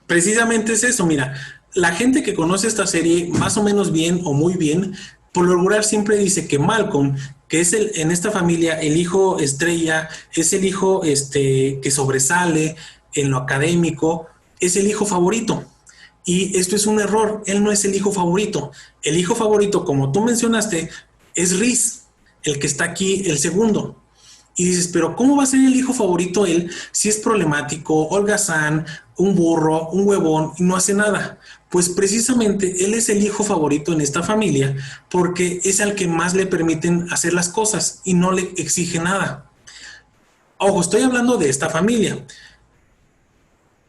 Precisamente es eso, mira, la gente que conoce esta serie más o menos bien o muy bien, por lo regular siempre dice que Malcolm, que es en esta familia el hijo estrella, es el hijo que sobresale en lo académico, es el hijo favorito. Y esto es un error, él no es el hijo favorito. El hijo favorito, como tú mencionaste, es Reese, el que está aquí, el segundo. Y dices, pero ¿cómo va a ser el hijo favorito él si es problemático, holgazán, un burro, un huevón y no hace nada? Pues precisamente él es el hijo favorito en esta familia porque es al que más le permiten hacer las cosas y no le exige nada. Ojo, estoy hablando de esta familia.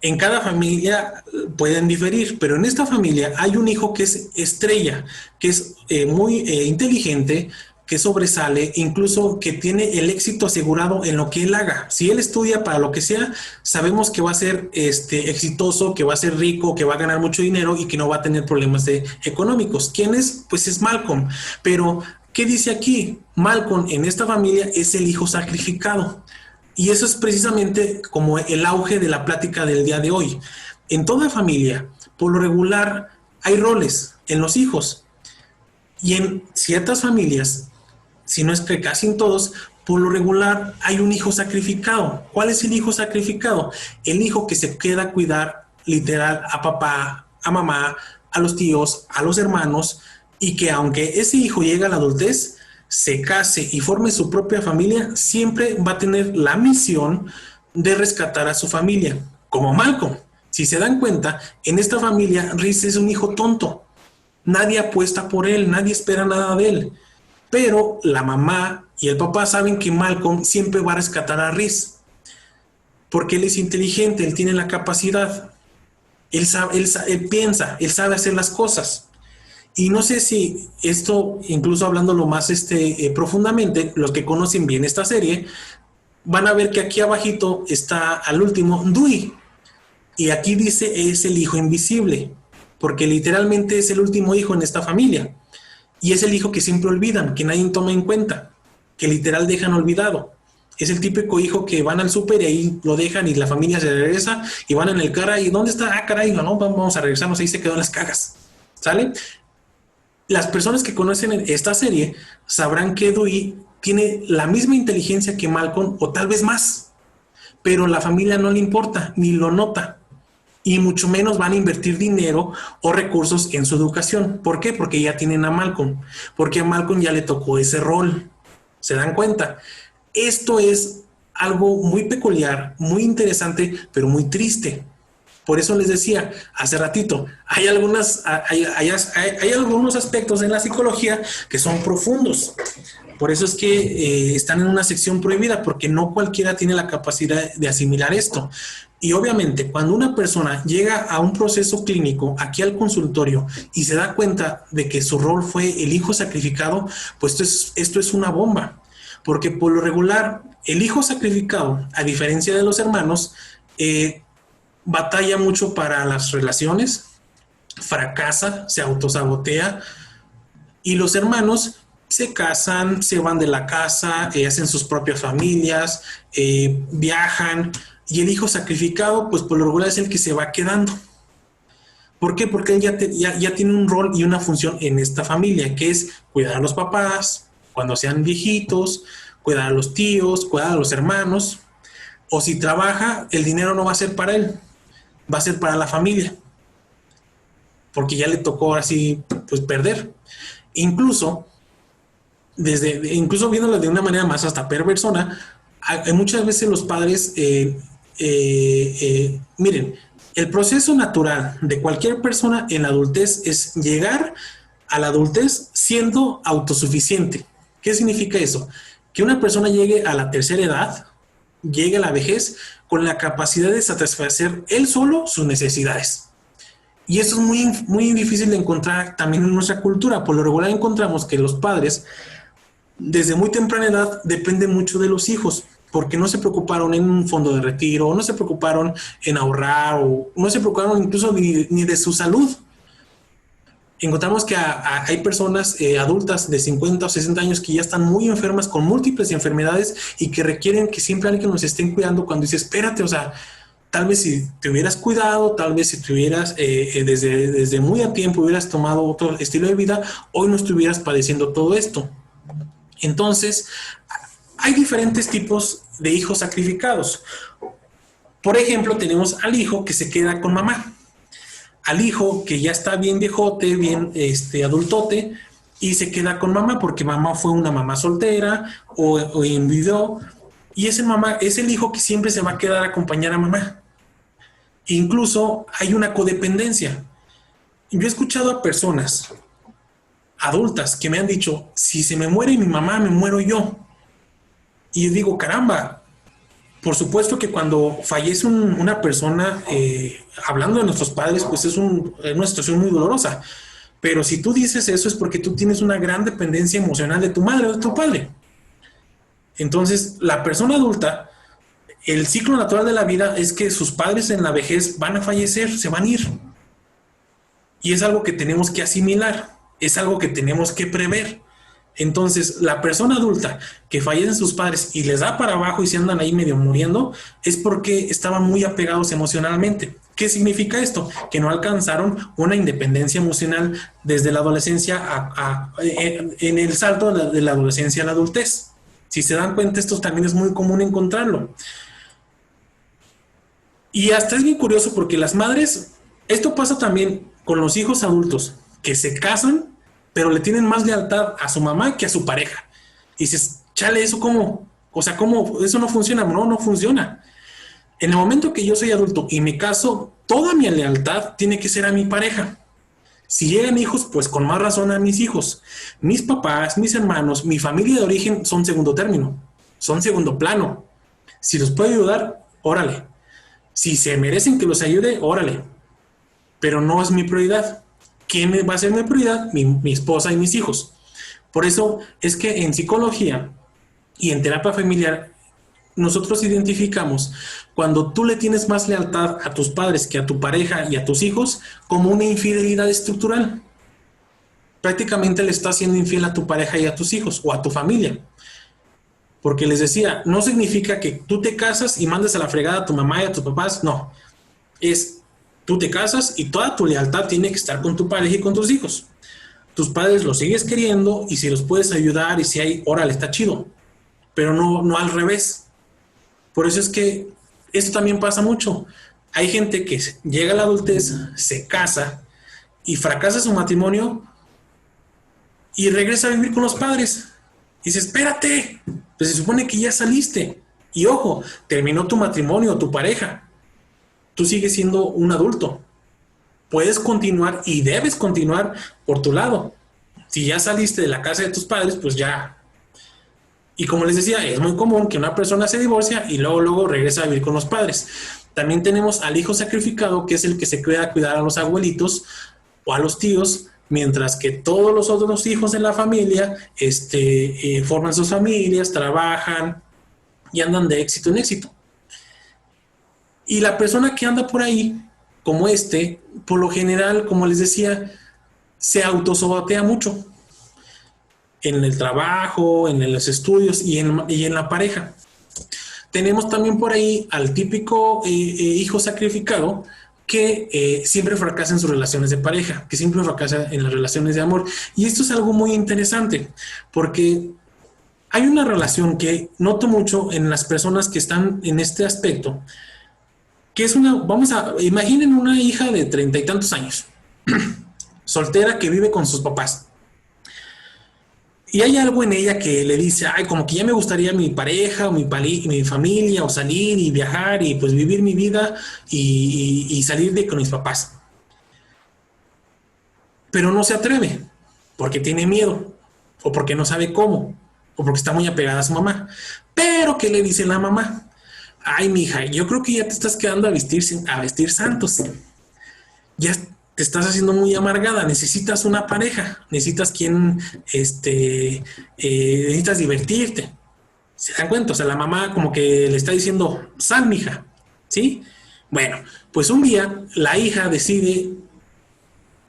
En cada familia pueden diferir, pero en esta familia hay un hijo que es estrella, que es muy inteligente, que sobresale, incluso que tiene el éxito asegurado en lo que él haga. Si él estudia para lo que sea, sabemos que va a ser exitoso, que va a ser rico, que va a ganar mucho dinero y que no va a tener problemas económicos. ¿Quién es? Pues es Malcolm. Pero, ¿qué dice aquí? Malcolm en esta familia es el hijo sacrificado. Y eso es precisamente como el auge de la plática del día de hoy. En toda familia, por lo regular, hay roles en los hijos. Y en ciertas familias, si no es que casi en todos, por lo regular hay un hijo sacrificado. ¿Cuál es el hijo sacrificado? El hijo que se queda a cuidar literal a papá, a mamá, a los tíos, a los hermanos, y que aunque ese hijo llegue a la adultez, se case y forme su propia familia, siempre va a tener la misión de rescatar a su familia, como Malcolm. Si se dan cuenta, en esta familia Reese es un hijo tonto. Nadie apuesta por él, nadie espera nada de él. Pero la mamá y el papá saben que Malcolm siempre va a rescatar a Reese, porque él es inteligente, él tiene la capacidad, él piensa, él sabe hacer las cosas. Y no sé si esto, incluso hablándolo más profundamente, los que conocen bien esta serie, van a ver que aquí abajito está al último Dewey. Y aquí dice es el hijo invisible, porque literalmente es el último hijo en esta familia. Y es el hijo que siempre olvidan, que nadie toma en cuenta, que literal dejan olvidado. Es el típico hijo que van al súper y ahí lo dejan y la familia se regresa y van en el carro y ¿dónde está? Ah, caray, no, vamos a regresarnos, ahí se quedó en las cajas. ¿Sale? Las personas que conocen esta serie sabrán que Dewey tiene la misma inteligencia que Malcolm o tal vez más, pero la familia no le importa ni lo nota y mucho menos van a invertir dinero o recursos en su educación. ¿Por qué? Porque ya tienen a Malcolm, porque a Malcolm ya le tocó ese rol. ¿Se dan cuenta? Esto es algo muy peculiar, muy interesante, pero muy triste. Por eso les decía hace ratito, hay algunos aspectos en la psicología que son profundos. Por eso es que están en una sección prohibida, porque no cualquiera tiene la capacidad de asimilar esto. Y obviamente, cuando una persona llega a un proceso clínico, aquí al consultorio, y se da cuenta de que su rol fue el hijo sacrificado, pues esto es una bomba. Porque por lo regular, el hijo sacrificado, a diferencia de los hermanos, batalla mucho para las relaciones, fracasa, se autosabotea, y los hermanos se casan, se van de la casa, hacen sus propias familias, viajan, y el hijo sacrificado, pues por lo regular es el que se va quedando. ¿Por qué? Porque él ya tiene un rol y una función en esta familia, que es cuidar a los papás, cuando sean viejitos, cuidar a los tíos, cuidar a los hermanos, o si trabaja, el dinero no va a ser para él, va a ser para la familia, porque ya le tocó así, pues perder. Incluso viéndolo de una manera más hasta perversona, hay muchas veces los padres, miren, el proceso natural de cualquier persona en la adultez es llegar a la adultez siendo autosuficiente. ¿Qué significa eso? Que una persona llegue a la tercera edad, llegue a la vejez con la capacidad de satisfacer él solo sus necesidades. Y eso es muy, muy difícil de encontrar también en nuestra cultura. Por lo regular encontramos que los padres desde muy temprana edad dependen mucho de los hijos, porque no se preocuparon en un fondo de retiro, no se preocuparon en ahorrar, o no se preocuparon incluso ni de su salud. Encontramos que hay personas adultas de 50 o 60 años que ya están muy enfermas con múltiples enfermedades y que requieren que siempre alguien nos estén cuidando cuando dice, espérate, o sea, tal vez si te hubieras cuidado, tal vez si te hubieras desde muy a tiempo hubieras tomado otro estilo de vida, hoy no estuvieras padeciendo todo esto. Entonces, hay diferentes tipos de hijos sacrificados. Por ejemplo, tenemos al hijo que se queda con mamá, al hijo que ya está bien viejote, bien adultote, y se queda con mamá porque mamá fue una mamá soltera o envidió, y es el hijo que siempre se va a quedar a acompañar a mamá. Incluso hay una codependencia. Yo he escuchado a personas adultas que me han dicho, si se me muere mi mamá, me muero yo. Y yo digo, caramba, por supuesto que cuando fallece una persona, hablando de nuestros padres, pues es una situación muy dolorosa. Pero si tú dices eso es porque tú tienes una gran dependencia emocional de tu madre o de tu padre. Entonces, la persona adulta, el ciclo natural de la vida es que sus padres en la vejez van a fallecer, se van a ir. Y es algo que tenemos que asimilar, es algo que tenemos que prever. Entonces, la persona adulta que fallecen sus padres y les da para abajo y se andan ahí medio muriendo, es porque estaban muy apegados emocionalmente. ¿Qué significa esto? Que no alcanzaron una independencia emocional desde la adolescencia en el salto de la adolescencia a la adultez. Si se dan cuenta, esto también es muy común encontrarlo. Y hasta es bien curioso porque las madres, esto pasa también con los hijos adultos que se casan, pero le tienen más lealtad a su mamá que a su pareja. Y dices, chale, ¿eso cómo? O sea, ¿cómo? Eso no funciona. No funciona. En el momento que yo soy adulto y me caso, toda mi lealtad tiene que ser a mi pareja. Si llegan hijos, pues con más razón a mis hijos. Mis papás, mis hermanos, mi familia de origen son segundo término, son segundo plano. Si los puedo ayudar, órale. Si se merecen que los ayude, órale. Pero no es mi prioridad. ¿Quién va a ser mi prioridad? Mi esposa y mis hijos. Por eso es que en psicología y en terapia familiar nosotros identificamos cuando tú le tienes más lealtad a tus padres que a tu pareja y a tus hijos como una infidelidad estructural. Prácticamente le estás siendo infiel a tu pareja y a tus hijos o a tu familia. Porque les decía, no significa que tú te casas y mandes a la fregada a tu mamá y a tus papás, no. Es, tú te casas y toda tu lealtad tiene que estar con tu pareja y con tus hijos. Tus padres los sigues queriendo y si los puedes ayudar y si hay, órale, está chido. Pero no al revés. Por eso es que esto también pasa mucho. Hay gente que llega a la adultez, se casa y fracasa su matrimonio y regresa a vivir con los padres. Y dice, espérate, pues se supone que ya saliste. Y ojo, terminó tu matrimonio, tu pareja. Tú sigues siendo un adulto. Puedes continuar y debes continuar por tu lado. Si ya saliste de la casa de tus padres, pues ya. Y como les decía, es muy común que una persona se divorcia y luego regresa a vivir con los padres. También tenemos al hijo sacrificado, que es el que se queda a cuidar a los abuelitos o a los tíos, mientras que todos los otros hijos de la familia forman sus familias, trabajan y andan de éxito en éxito. Y la persona que anda por ahí, como por lo general, como les decía, se autosabotea mucho en el trabajo, en los estudios y en la pareja. Tenemos también por ahí al típico hijo sacrificado que siempre fracasa en sus relaciones de pareja, que siempre fracasa en las relaciones de amor. Y esto es algo muy interesante, porque hay una relación que noto mucho en las personas que están en este aspecto, que es imaginen una hija de 30 y tantos años, soltera que vive con sus papás. Y hay algo en ella que le dice, ay, como que ya me gustaría mi pareja o mi familia, o salir y viajar y pues vivir mi vida y salir con mis papás. Pero no se atreve porque tiene miedo o porque no sabe cómo o porque está muy apegada a su mamá. Pero ¿qué le dice la mamá? Ay, mija, yo creo que ya te estás quedando a vestir santos. Ya te estás haciendo muy amargada, necesitas una pareja, necesitas necesitas divertirte. ¿Se dan cuenta? O sea, la mamá como que le está diciendo, sal, mija, ¿sí? Bueno, pues un día la hija decide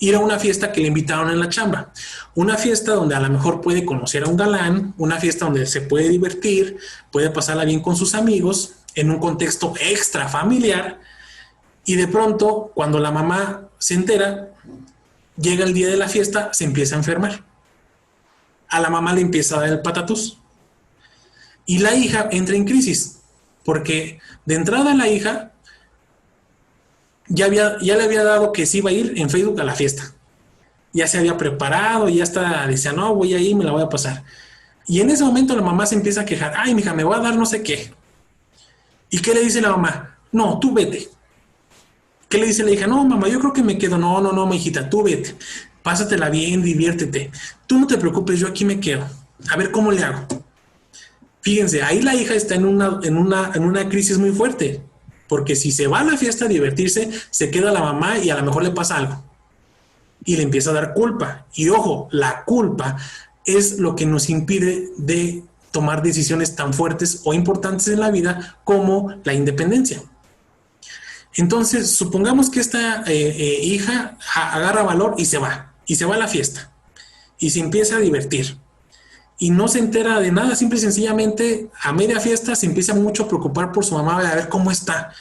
ir a una fiesta que le invitaron en la chamba. Una fiesta donde a lo mejor puede conocer a un galán, una fiesta donde se puede divertir, puede pasarla bien con sus amigos, en un contexto extra familiar. Y de pronto, cuando la mamá se entera, llega el día de la fiesta, se empieza a enfermar. A la mamá le empieza a dar el patatús. Y la hija entra en crisis, porque de entrada la hija ya le había dado que se iba a ir en Facebook a la fiesta. Ya se había preparado, ya decía, no, voy a ir, me la voy a pasar. Y en ese momento la mamá se empieza a quejar, ay, mija, me voy a dar no sé qué. ¿Y qué le dice la mamá? No, tú vete. ¿Qué le dice la hija? No, mamá, yo creo que me quedo. No, hijita, tú vete. Pásatela bien, diviértete. Tú no te preocupes, yo aquí me quedo. A ver cómo le hago. Fíjense, ahí la hija está en una crisis muy fuerte. Porque si se va a la fiesta a divertirse, se queda la mamá y a lo mejor le pasa algo. Y le empieza a dar culpa. Y ojo, la culpa es lo que nos impide de tomar decisiones tan fuertes o importantes en la vida como la independencia. Entonces, supongamos que esta hija agarra valor y se va a la fiesta y se empieza a divertir y no se entera de nada, simple y sencillamente a media fiesta se empieza mucho a preocupar por su mamá, a ver cómo está,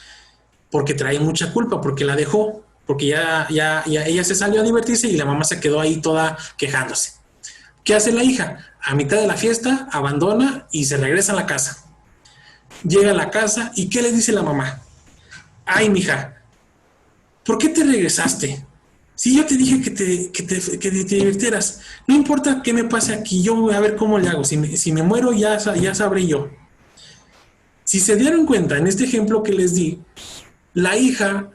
porque trae mucha culpa, porque la dejó, porque ya ella se salió a divertirse y la mamá se quedó ahí toda quejándose. ¿Qué hace la hija? A mitad de la fiesta abandona y se regresa a la casa. Llega a la casa y ¿qué le dice la mamá? Ay, mija, ¿por qué te regresaste? Si yo te dije que te divirtieras, no importa qué me pase aquí, yo voy a ver cómo le hago. Si me muero, ya sabré yo. Si se dieron cuenta, en este ejemplo que les di, la hija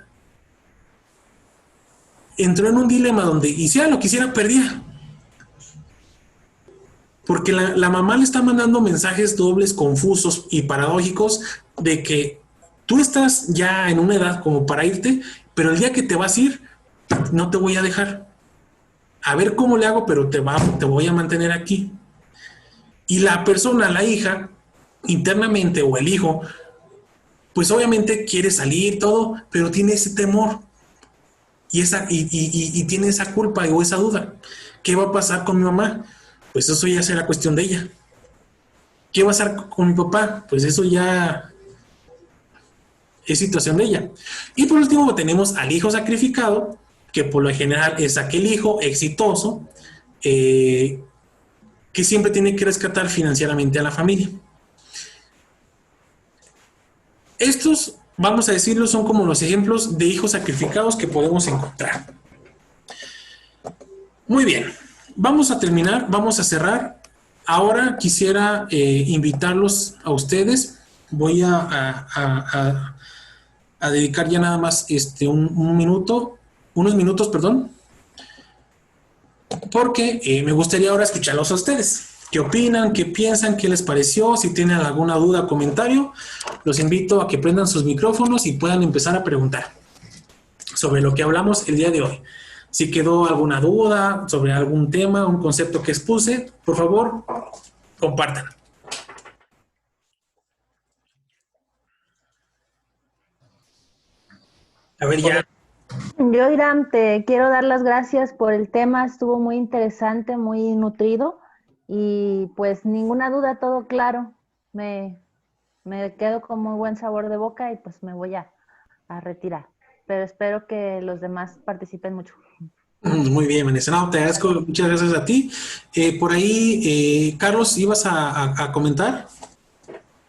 entró en un dilema donde hiciera lo que hiciera, perdía. Porque la mamá le está mandando mensajes dobles, confusos y paradójicos de que tú estás ya en una edad como para irte, pero el día que te vas a ir, no te voy a dejar. A ver cómo le hago, pero te voy a mantener aquí. Y la persona, la hija, internamente, o el hijo, pues obviamente quiere salir todo, pero tiene ese temor y tiene esa culpa o esa duda. ¿Qué va a pasar con mi mamá? Pues eso ya será cuestión de ella. ¿Qué va a hacer con mi papá? Pues eso ya es situación de ella. Y por último tenemos al hijo sacrificado, que por lo general es aquel hijo exitoso que siempre tiene que rescatar financieramente a la familia. Estos, vamos a decirlo, son como los ejemplos de hijos sacrificados que podemos encontrar. Muy bien, vamos a terminar, vamos a cerrar. Ahora quisiera invitarlos a ustedes. Voy a dedicar ya nada más unos minutos, perdón, porque me gustaría ahora escucharlos a ustedes. ¿Qué opinan? ¿Qué piensan? ¿Qué les pareció? Si tienen alguna duda o comentario, los invito a que prendan sus micrófonos y puedan empezar a preguntar sobre lo que hablamos el día de hoy. Si quedó alguna duda sobre algún tema, un concepto que expuse, por favor, compartan. A ver, ya. Yo, Iram, te quiero dar las gracias por el tema, estuvo muy interesante, muy nutrido y pues ninguna duda, todo claro. Me quedo con muy buen sabor de boca y pues me voy a retirar. Pero espero que los demás participen mucho. Muy bien, Vanessa. No, te agradezco, muchas gracias a ti. Por ahí, Carlos, ¿ibas a comentar?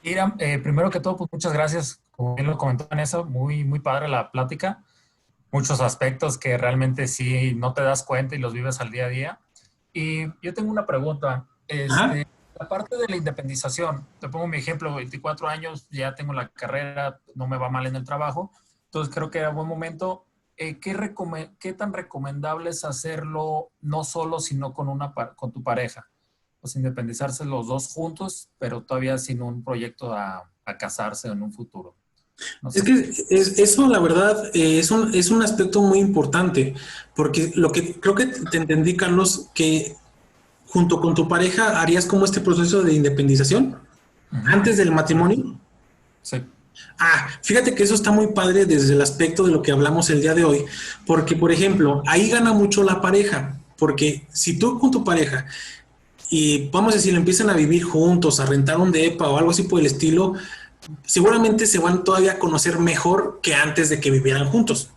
Iram, primero que todo, pues muchas gracias. Como bien lo comentó Vanessa, muy, muy padre la plática. Muchos aspectos que realmente sí no te das cuenta y los vives al día a día. Y yo tengo una pregunta. La parte de la independización, te pongo mi ejemplo, 24 años, ya tengo la carrera, no me va mal en el trabajo, entonces creo que era buen momento. ¿Qué tan recomendable es hacerlo no solo, sino con tu pareja? Pues independizarse los dos juntos, pero todavía sin un proyecto a casarse en un futuro. No sé. Es que eso, la verdad, es un aspecto muy importante, porque lo que creo que te entendí, Carlos, que junto con tu pareja harías como este proceso de independización antes del matrimonio. Sí. Fíjate que eso está muy padre desde el aspecto de lo que hablamos el día de hoy, porque, por ejemplo, ahí gana mucho la pareja, porque si tú con tu pareja y vamos a decir, empiezan a vivir juntos, a rentar un depa o algo así por el estilo, seguramente se van todavía a conocer mejor que antes de que vivieran juntos.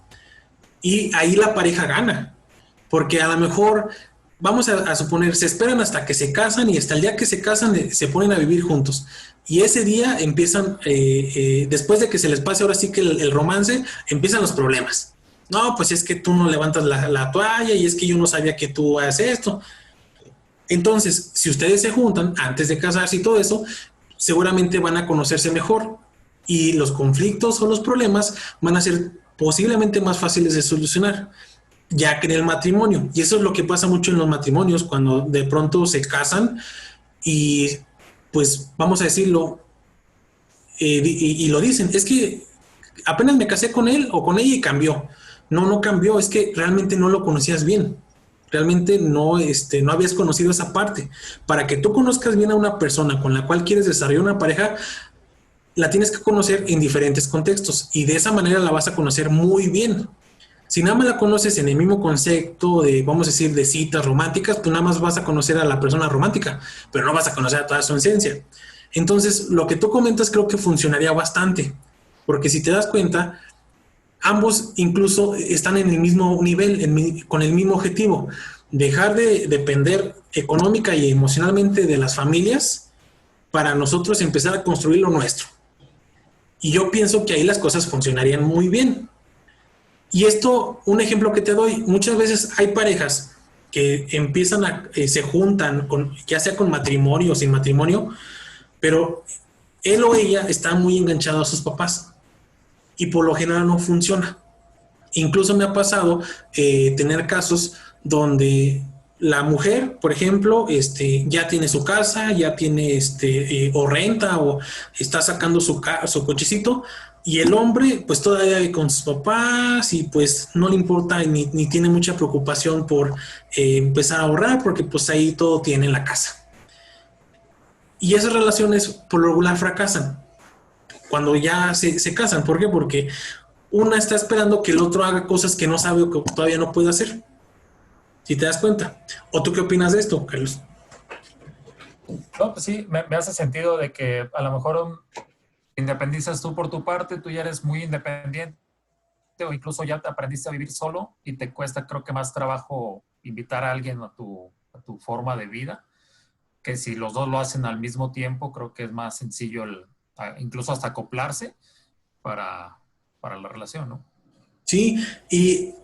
Y ahí la pareja gana, porque a lo mejor, vamos a suponer, se esperan hasta que se casan y hasta el día que se casan se ponen a vivir juntos. Y ese día empiezan, después de que se les pase ahora sí que el romance, empiezan los problemas. No, pues es que tú no levantas la toalla y es que yo no sabía que tú haces esto. Entonces, si ustedes se juntan antes de casarse y todo eso, seguramente van a conocerse mejor y los conflictos o los problemas van a ser posiblemente más fáciles de solucionar, ya que en el matrimonio. Y eso es lo que pasa mucho en los matrimonios, cuando de pronto se casan y pues vamos a decirlo, y lo dicen, es que apenas me casé con él o con ella y cambió. No cambió, es que realmente no lo conocías bien. Realmente no habías conocido esa parte. Para que tú conozcas bien a una persona con la cual quieres desarrollar una pareja, la tienes que conocer en diferentes contextos y de esa manera la vas a conocer muy bien. Si nada más la conoces en el mismo concepto de, vamos a decir, de citas románticas, pues nada más vas a conocer a la persona romántica, pero no vas a conocer a toda su esencia. Entonces, lo que tú comentas creo que funcionaría bastante, porque si te das cuenta, ambos incluso están en el mismo nivel, con el mismo objetivo, dejar de depender económica y emocionalmente de las familias para nosotros empezar a construir lo nuestro. Y yo pienso que ahí las cosas funcionarían muy bien. Y esto, un ejemplo que te doy, muchas veces hay parejas que empiezan se juntan, ya sea con matrimonio o sin matrimonio, pero él o ella está muy enganchado a sus papás y por lo general no funciona. Incluso me ha pasado tener casos donde la mujer, por ejemplo, ya tiene su casa, ya tiene o renta o está sacando su cochecito, y el hombre pues todavía vive con sus papás y pues no le importa ni tiene mucha preocupación por empezar a ahorrar, porque pues ahí todo tiene en la casa. Y esas relaciones por lo regular fracasan cuando ya se casan. ¿Por qué? Porque una está esperando que el otro haga cosas que no sabe o que todavía no puede hacer. Si te das cuenta. ¿O tú qué opinas de esto, Carlos? No, pues sí, me hace sentido de que a lo mejor independizas tú por tu parte, tú ya eres muy independiente o incluso ya te aprendiste a vivir solo y te cuesta, creo que más trabajo invitar a alguien a tu forma de vida, que si los dos lo hacen al mismo tiempo, creo que es más sencillo incluso hasta acoplarse para, para la relación, ¿no? Sí, y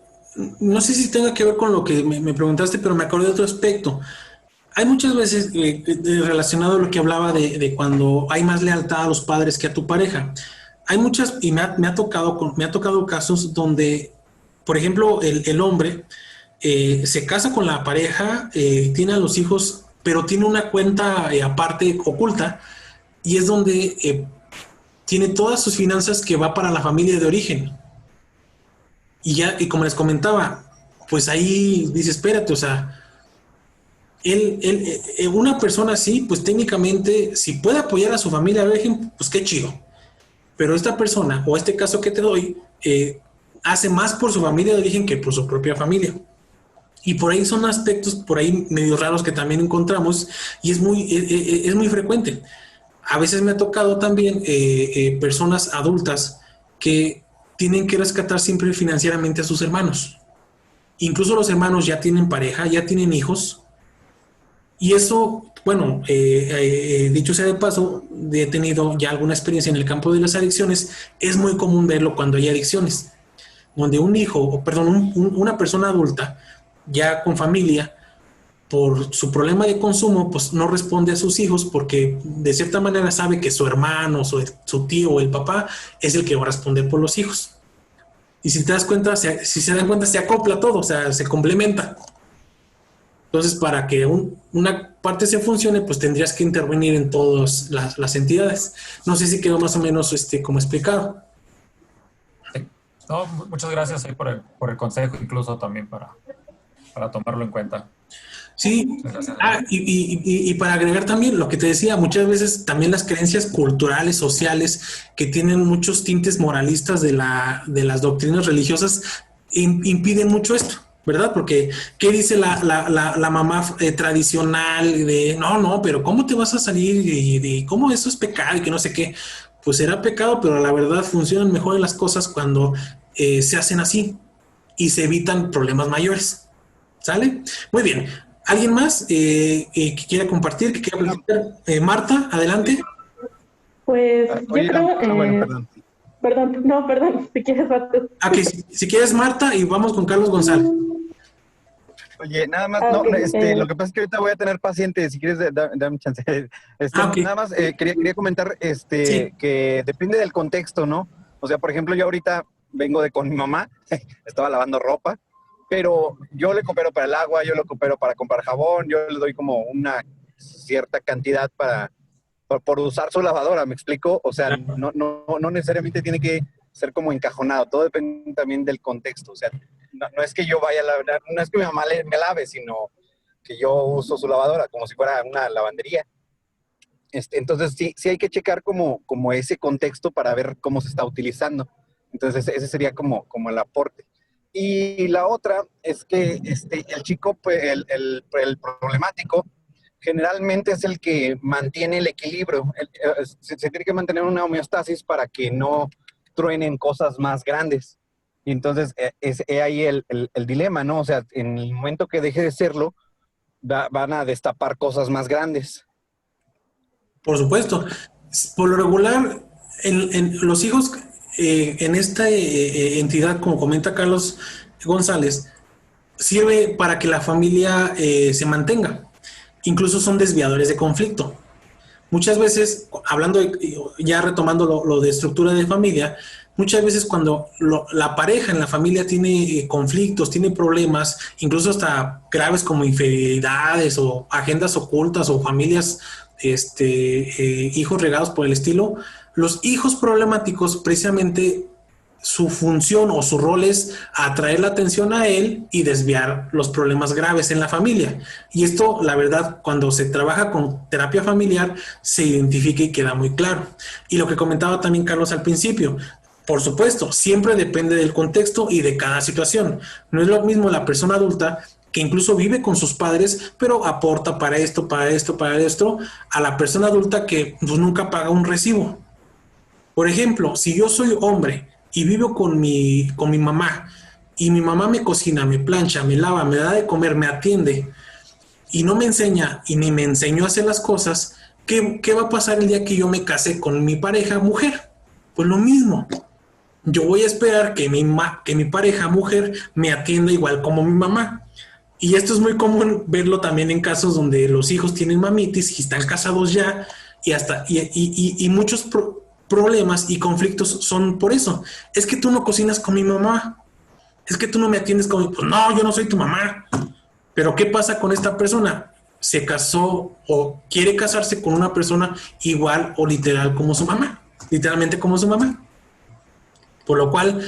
no sé si tenga que ver con lo que me preguntaste, pero me acordé de otro aspecto. Hay muchas veces relacionado a lo que hablaba de cuando hay más lealtad a los padres que a tu pareja. Hay muchas, y me ha tocado casos donde, por ejemplo, el hombre se casa con la pareja, tiene a los hijos, pero tiene una cuenta aparte oculta, y es donde tiene todas sus finanzas que va para la familia de origen. Y ya, y como les comentaba, pues ahí dice, espérate, o sea, una persona así, pues técnicamente, si puede apoyar a su familia de origen, pues qué chido. Pero esta persona, o este caso que te doy, hace más por su familia de origen que por su propia familia. Y por ahí son aspectos, por ahí medio raros que también encontramos, y es muy frecuente. A veces me ha tocado también personas adultas que tienen que rescatar siempre financieramente a sus hermanos. Incluso los hermanos ya tienen pareja, ya tienen hijos, y eso, bueno, dicho sea de paso, he tenido ya alguna experiencia en el campo de las adicciones. Es muy común verlo cuando hay adicciones, donde un hijo, o perdón, una persona adulta, ya con familia, por su problema de consumo, pues no responde a sus hijos porque de cierta manera sabe que su hermano, su tío o el papá es el que va a responder por los hijos. Y si te das cuenta, si se dan cuenta, se acopla todo, o sea, se complementa. Entonces, para que una parte se funcione, pues tendrías que intervenir en todas las entidades. No sé si quedó más o menos como explicado. Sí. No, muchas gracias ahí por el consejo, incluso también para tomarlo en cuenta. Sí, Gracias. y para agregar también lo que te decía, muchas veces también las creencias culturales, sociales, que tienen muchos tintes moralistas de las doctrinas religiosas, impiden mucho esto, ¿verdad? Porque, ¿qué dice la mamá tradicional de, no, pero ¿cómo te vas a salir de cómo eso es pecado y que no sé qué? Pues será pecado, pero la verdad funcionan mejor las cosas cuando se hacen así y se evitan problemas mayores. ¿Sale? Muy bien. ¿Alguien más que quiera compartir, que quiera platicar? Marta, adelante. Pues yo Oye, creo, bueno, perdón. perdón, si quieres rato. Ok, si quieres Marta y vamos con Carlos González. Oye, nada más, Ah, no, ok, lo que pasa es que ahorita voy a tener paciente, si quieres, dame chance. Ok, Nada más, quería comentar, sí, que depende del contexto, ¿no? O sea, por ejemplo, yo ahorita vengo con mi mamá, estaba lavando ropa, pero yo le coopero para el agua, yo le coopero para comprar jabón, yo le doy como una cierta cantidad por usar su lavadora, ¿me explico? O sea, claro. no necesariamente tiene que ser como encajonado, todo depende también del contexto, o sea, no es que yo vaya a lavar, no es que mi mamá me lave, sino que yo uso su lavadora como si fuera una lavandería. Entonces sí hay que checar como ese contexto para ver cómo se está utilizando. Entonces ese sería como el aporte. Y la otra es que el chico, pues, el problemático, generalmente es el que mantiene el equilibrio. Se tiene que mantener una homeostasis para que no truenen cosas más grandes. Y entonces es ahí el dilema, ¿no? O sea, en el momento que deje de serlo, van a destapar cosas más grandes. Por supuesto. Por lo regular, en los hijos en esta entidad, como comenta Carlos González, sirve para que la familia se mantenga. Incluso son desviadores de conflicto. Muchas veces, ya retomando lo de estructura de familia, muchas veces cuando la pareja en la familia tiene conflictos, tiene problemas, incluso hasta graves como infidelidades o agendas ocultas o familias, hijos regados por el estilo, los hijos problemáticos precisamente su función o su rol es atraer la atención a él y desviar los problemas graves en la familia. Y esto, la verdad, cuando se trabaja con terapia familiar, se identifica y queda muy claro. Y lo que comentaba también Carlos al principio, por supuesto, siempre depende del contexto y de cada situación. No es lo mismo la persona adulta que incluso vive con sus padres, pero aporta para esto, para esto, para esto, a la persona adulta que pues, nunca paga un recibo. Por ejemplo, si yo soy hombre y vivo con mi mamá, y mi mamá me cocina, me plancha, me lava, me da de comer, me atiende, y no me enseña y ni me enseñó a hacer las cosas, ¿qué va a pasar el día que yo me case con mi pareja mujer? Pues lo mismo. Yo voy a esperar que que mi pareja mujer me atienda igual como mi mamá. Y esto es muy común verlo también en casos donde los hijos tienen mamitis y están casados ya y muchos problemas y conflictos son por eso. Es que tú no cocinas con mi mamá. Es que tú no me atiendes con mi... Pues no, yo no soy tu mamá. Pero ¿qué pasa con esta persona? Se casó o quiere casarse con una persona igual o literal como su mamá. Literalmente como su mamá. Por lo cual,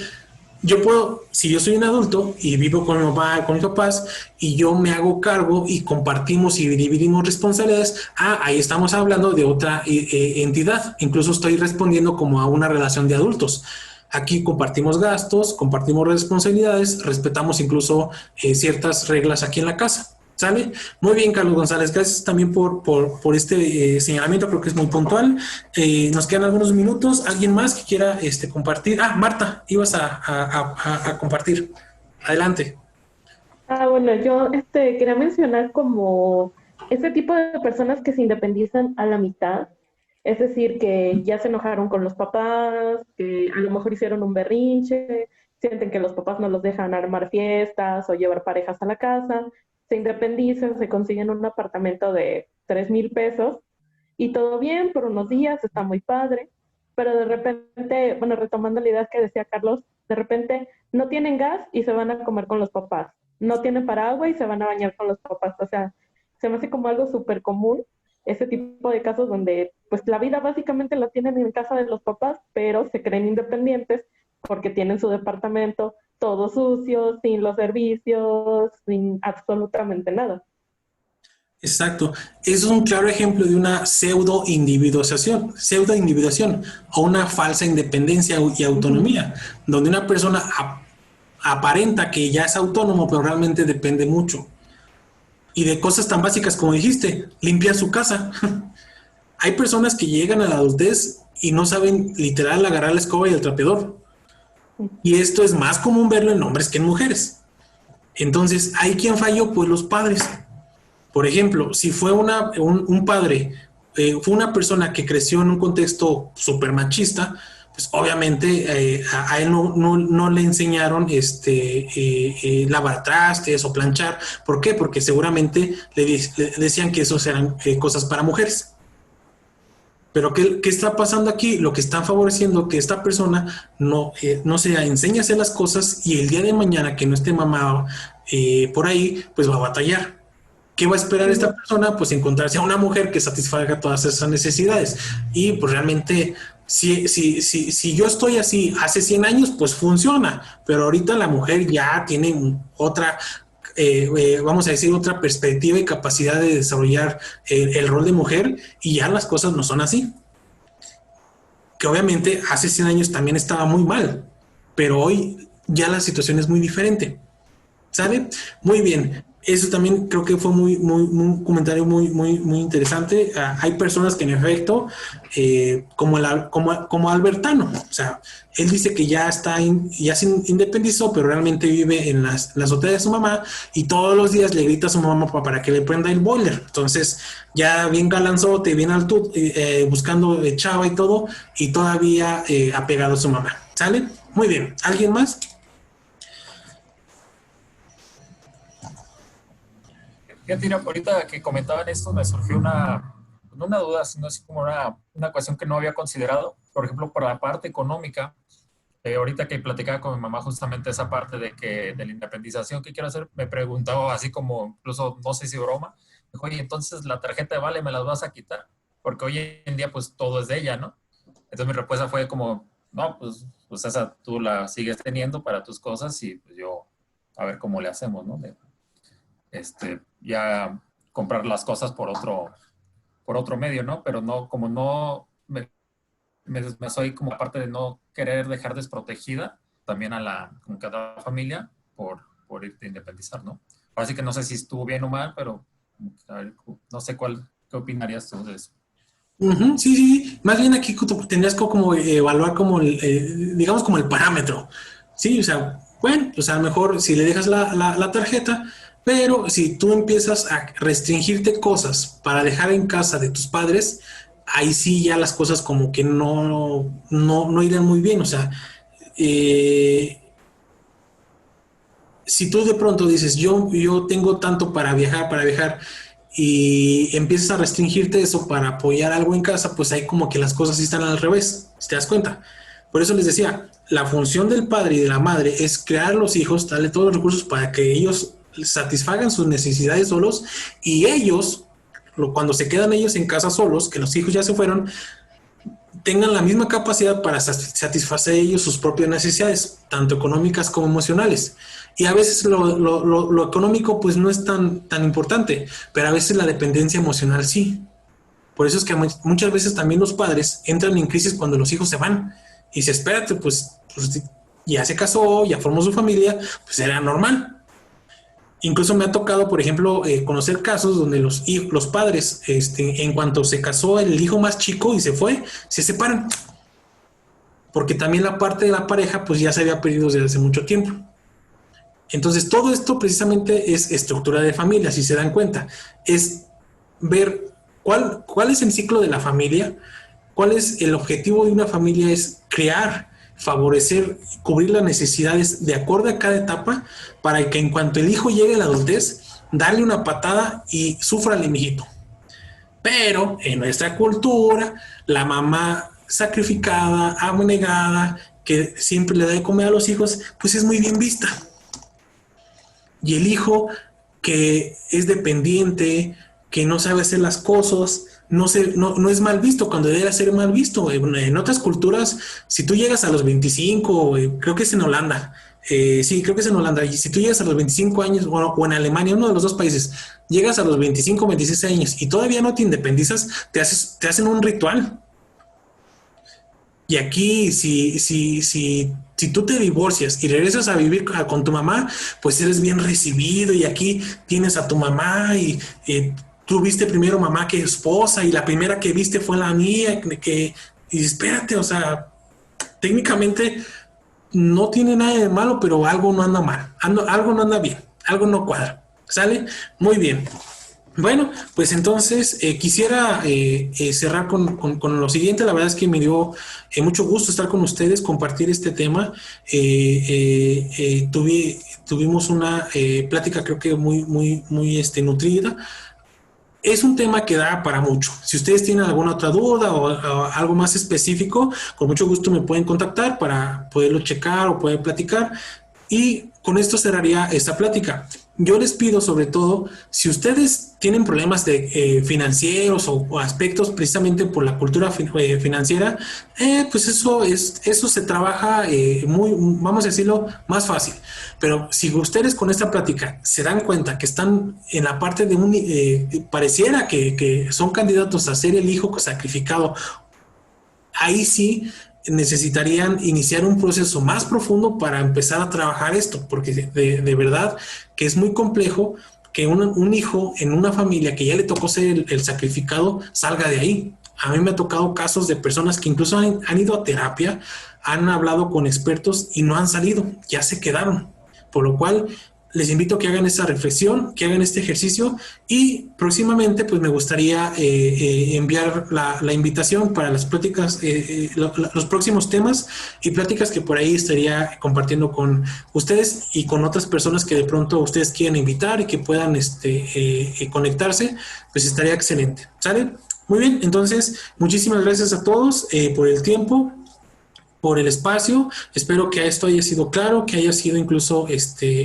yo puedo, si yo soy un adulto y vivo con mi mamá, con mis papás, y yo me hago cargo y compartimos y dividimos responsabilidades, ahí estamos hablando de otra entidad. Incluso estoy respondiendo como a una relación de adultos. Aquí compartimos gastos, compartimos responsabilidades, respetamos incluso ciertas reglas aquí en la casa. ¿Sale? Muy bien, Carlos González. Gracias también por este señalamiento. Creo que es muy puntual. Nos quedan algunos minutos. ¿Alguien más que quiera compartir? Marta, ibas a compartir. Adelante. Bueno, yo quería mencionar como ese tipo de personas que se independizan a la mitad, es decir, que ya se enojaron con los papás, que a lo mejor hicieron un berrinche, sienten que los papás no los dejan armar fiestas o llevar parejas a la casa, se independizan, se consiguen un apartamento de 3,000 pesos y todo bien por unos días, está muy padre, pero de repente, bueno, retomando la idea que decía Carlos, de repente no tienen gas y se van a comer con los papás, no tienen paraguas y se van a bañar con los papás. O sea, se me hace como algo súper común ese tipo de casos donde pues la vida básicamente la tienen en casa de los papás, pero se creen independientes porque tienen su departamento todo sucio, sin los servicios, sin absolutamente nada. Exacto. Eso es un claro ejemplo de una pseudo individuación o una falsa independencia y autonomía, donde una persona aparenta que ya es autónomo, pero realmente depende mucho. Y de cosas tan básicas como dijiste, limpiar su casa. Hay personas que llegan a la adultez y no saben literal agarrar la escoba y el trapeador. Y esto es más común verlo en hombres que en mujeres. Entonces, ¿hay quien falló? Pues los padres. Por ejemplo, si fue un padre, fue una persona que creció en un contexto súper machista, pues obviamente a él no le enseñaron lavar trastes o planchar. ¿Por qué? Porque seguramente le decían que esos eran cosas para mujeres. Pero ¿qué está pasando aquí? Lo que está favoreciendo que esta persona no se enseñe a hacer las cosas y el día de mañana que no esté mamá por ahí, pues va a batallar. ¿Qué va a esperar esta persona? Pues encontrarse a una mujer que satisfaga todas esas necesidades. Y pues realmente, si yo estoy así hace 100 años, pues funciona. Pero ahorita la mujer ya tiene otra, vamos a decir, otra perspectiva y capacidad de desarrollar el rol de mujer y ya las cosas no son así. Que obviamente hace 100 años también estaba muy mal, pero hoy ya la situación es muy diferente. ¿Sale? Muy bien. Eso también creo que fue un comentario muy interesante. Hay personas que en efecto, como Albertano, o sea, él dice que ya se independizó, pero realmente vive en la azotea de su mamá y todos los días le grita a su mamá para que le prenda el boiler. Entonces, ya bien galanzote, bien alto, buscando chava y todo, y todavía apegado a su mamá. ¿Sale? Muy bien. ¿Alguien más? Fíjate, ahorita que comentaban esto me surgió no una duda, sino así como una cuestión que no había considerado. Por ejemplo, por la parte económica, ahorita que platicaba con mi mamá justamente esa parte de la independización que quiero hacer, me preguntaba así como, incluso no sé si broma, me dijo, oye, entonces la tarjeta de vale me las vas a quitar, porque hoy en día pues todo es de ella, ¿no? Entonces mi respuesta fue como, no, pues esa tú la sigues teniendo para tus cosas y pues yo a ver cómo le hacemos, ¿no? Ya comprar las cosas por otro medio, ¿no? Pero no, como no me soy como parte de no querer dejar desprotegida también como cada familia por irte a independizar, ¿no? Así que no sé si estuvo bien o mal, pero a ver, no sé qué opinarías tú de eso. Ujú, sí, sí, sí. Más bien aquí tú tendrías que como evaluar como digamos como el parámetro. Sí, o sea, bueno, pues a lo mejor si le dejas la tarjeta, pero si tú empiezas a restringirte cosas para dejar en casa de tus padres, ahí sí ya las cosas como que no irán muy bien. O sea, eh, si tú de pronto dices, yo tengo tanto para viajar, y empiezas a restringirte eso para apoyar algo en casa, pues ahí como que las cosas sí están al revés, si te das cuenta. Por eso les decía, la función del padre y de la madre es crear los hijos, darle todos los recursos para que ellos satisfagan sus necesidades solos y ellos, cuando se quedan ellos en casa solos, que los hijos ya se fueron, tengan la misma capacidad para satisfacer ellos sus propias necesidades, tanto económicas como emocionales. Y a veces lo económico pues no es tan importante, pero a veces la dependencia emocional sí. Por eso es que muchas veces también los padres entran en crisis cuando los hijos se van. Y dice, espérate, pues ya se casó, ya formó su familia, pues era normal. Incluso me ha tocado, por ejemplo, conocer casos donde los padres, en cuanto se casó el hijo más chico y se fue, se separan porque también la parte de la pareja pues ya se había perdido desde hace mucho tiempo. Entonces todo esto precisamente es estructura de familia, si se dan cuenta, es ver cuál es el ciclo de la familia, cuál es el objetivo de una familia, es crear, favorecer, cubrir las necesidades de acuerdo a cada etapa para que en cuanto el hijo llegue a la adultez, darle una patada y sufra el mijito. Pero en nuestra cultura, la mamá sacrificada, abnegada, que siempre le da de comer a los hijos, pues es muy bien vista. Y el hijo que es dependiente, que no sabe hacer las cosas, no es mal visto cuando debe ser mal visto. En otras culturas, si tú llegas a los 25, creo que es en Holanda, sí, creo que es en Holanda, y si tú llegas a los 25 años, o en Alemania, uno de los dos países, llegas a los 25, 26 años y todavía no te independizas, te hacen un ritual. Y aquí, si tú te divorcias y regresas a vivir con tu mamá, pues eres bien recibido y aquí tienes a tu mamá y tú viste primero mamá que esposa y la primera que viste fue la mía, y espérate, o sea, técnicamente no tiene nada de malo, pero algo no anda mal, algo no anda bien, algo no cuadra. ¿Sale? Muy bien. Bueno, pues entonces quisiera cerrar con lo siguiente. La verdad es que me dio mucho gusto estar con ustedes, compartir este tema. Tuvimos una plática creo que muy nutrida. Es un tema que da para mucho. Si ustedes tienen alguna otra duda o algo más específico, con mucho gusto me pueden contactar para poderlo checar o poder platicar. Y con esto cerraría esta plática. Yo les pido sobre todo, si ustedes tienen problemas de financieros o aspectos precisamente por la cultura financiera, pues eso se trabaja vamos a decirlo, más fácil. Pero si ustedes con esta plática se dan cuenta que están en la parte de pareciera que son candidatos a ser el hijo sacrificado, ahí sí necesitarían iniciar un proceso más profundo para empezar a trabajar esto, porque de verdad que es muy complejo que un hijo en una familia que ya le tocó ser el sacrificado salga de ahí. A mí me ha tocado casos de personas que incluso han ido a terapia, han hablado con expertos y no han salido, ya se quedaron. Por lo cual les invito a que hagan esta reflexión, que hagan este ejercicio y próximamente pues me gustaría enviar la invitación para las pláticas, los próximos temas y pláticas que por ahí estaría compartiendo con ustedes y con otras personas que de pronto ustedes quieran invitar y que puedan conectarse, pues estaría excelente. ¿Sale? Muy bien, entonces muchísimas gracias a todos por el tiempo, por el espacio. Espero que esto haya sido claro, que haya sido incluso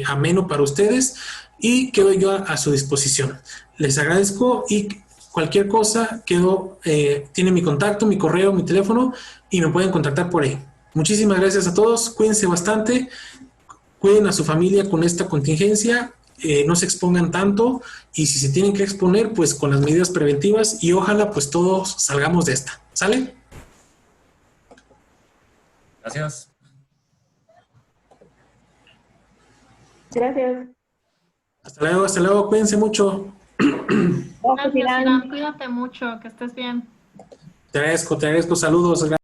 ameno para ustedes y quedo yo a su disposición. Les agradezco y cualquier cosa tiene mi contacto, mi correo, mi teléfono y me pueden contactar por ahí. Muchísimas gracias a todos, cuídense bastante, cuiden a su familia con esta contingencia, no se expongan tanto y si se tienen que exponer, pues con las medidas preventivas y ojalá pues todos salgamos de esta. ¿Sale? Gracias. Gracias. Hasta luego, cuídense mucho. Gracias, Irán. Cuídate mucho, que estés bien. Te agradezco, saludos.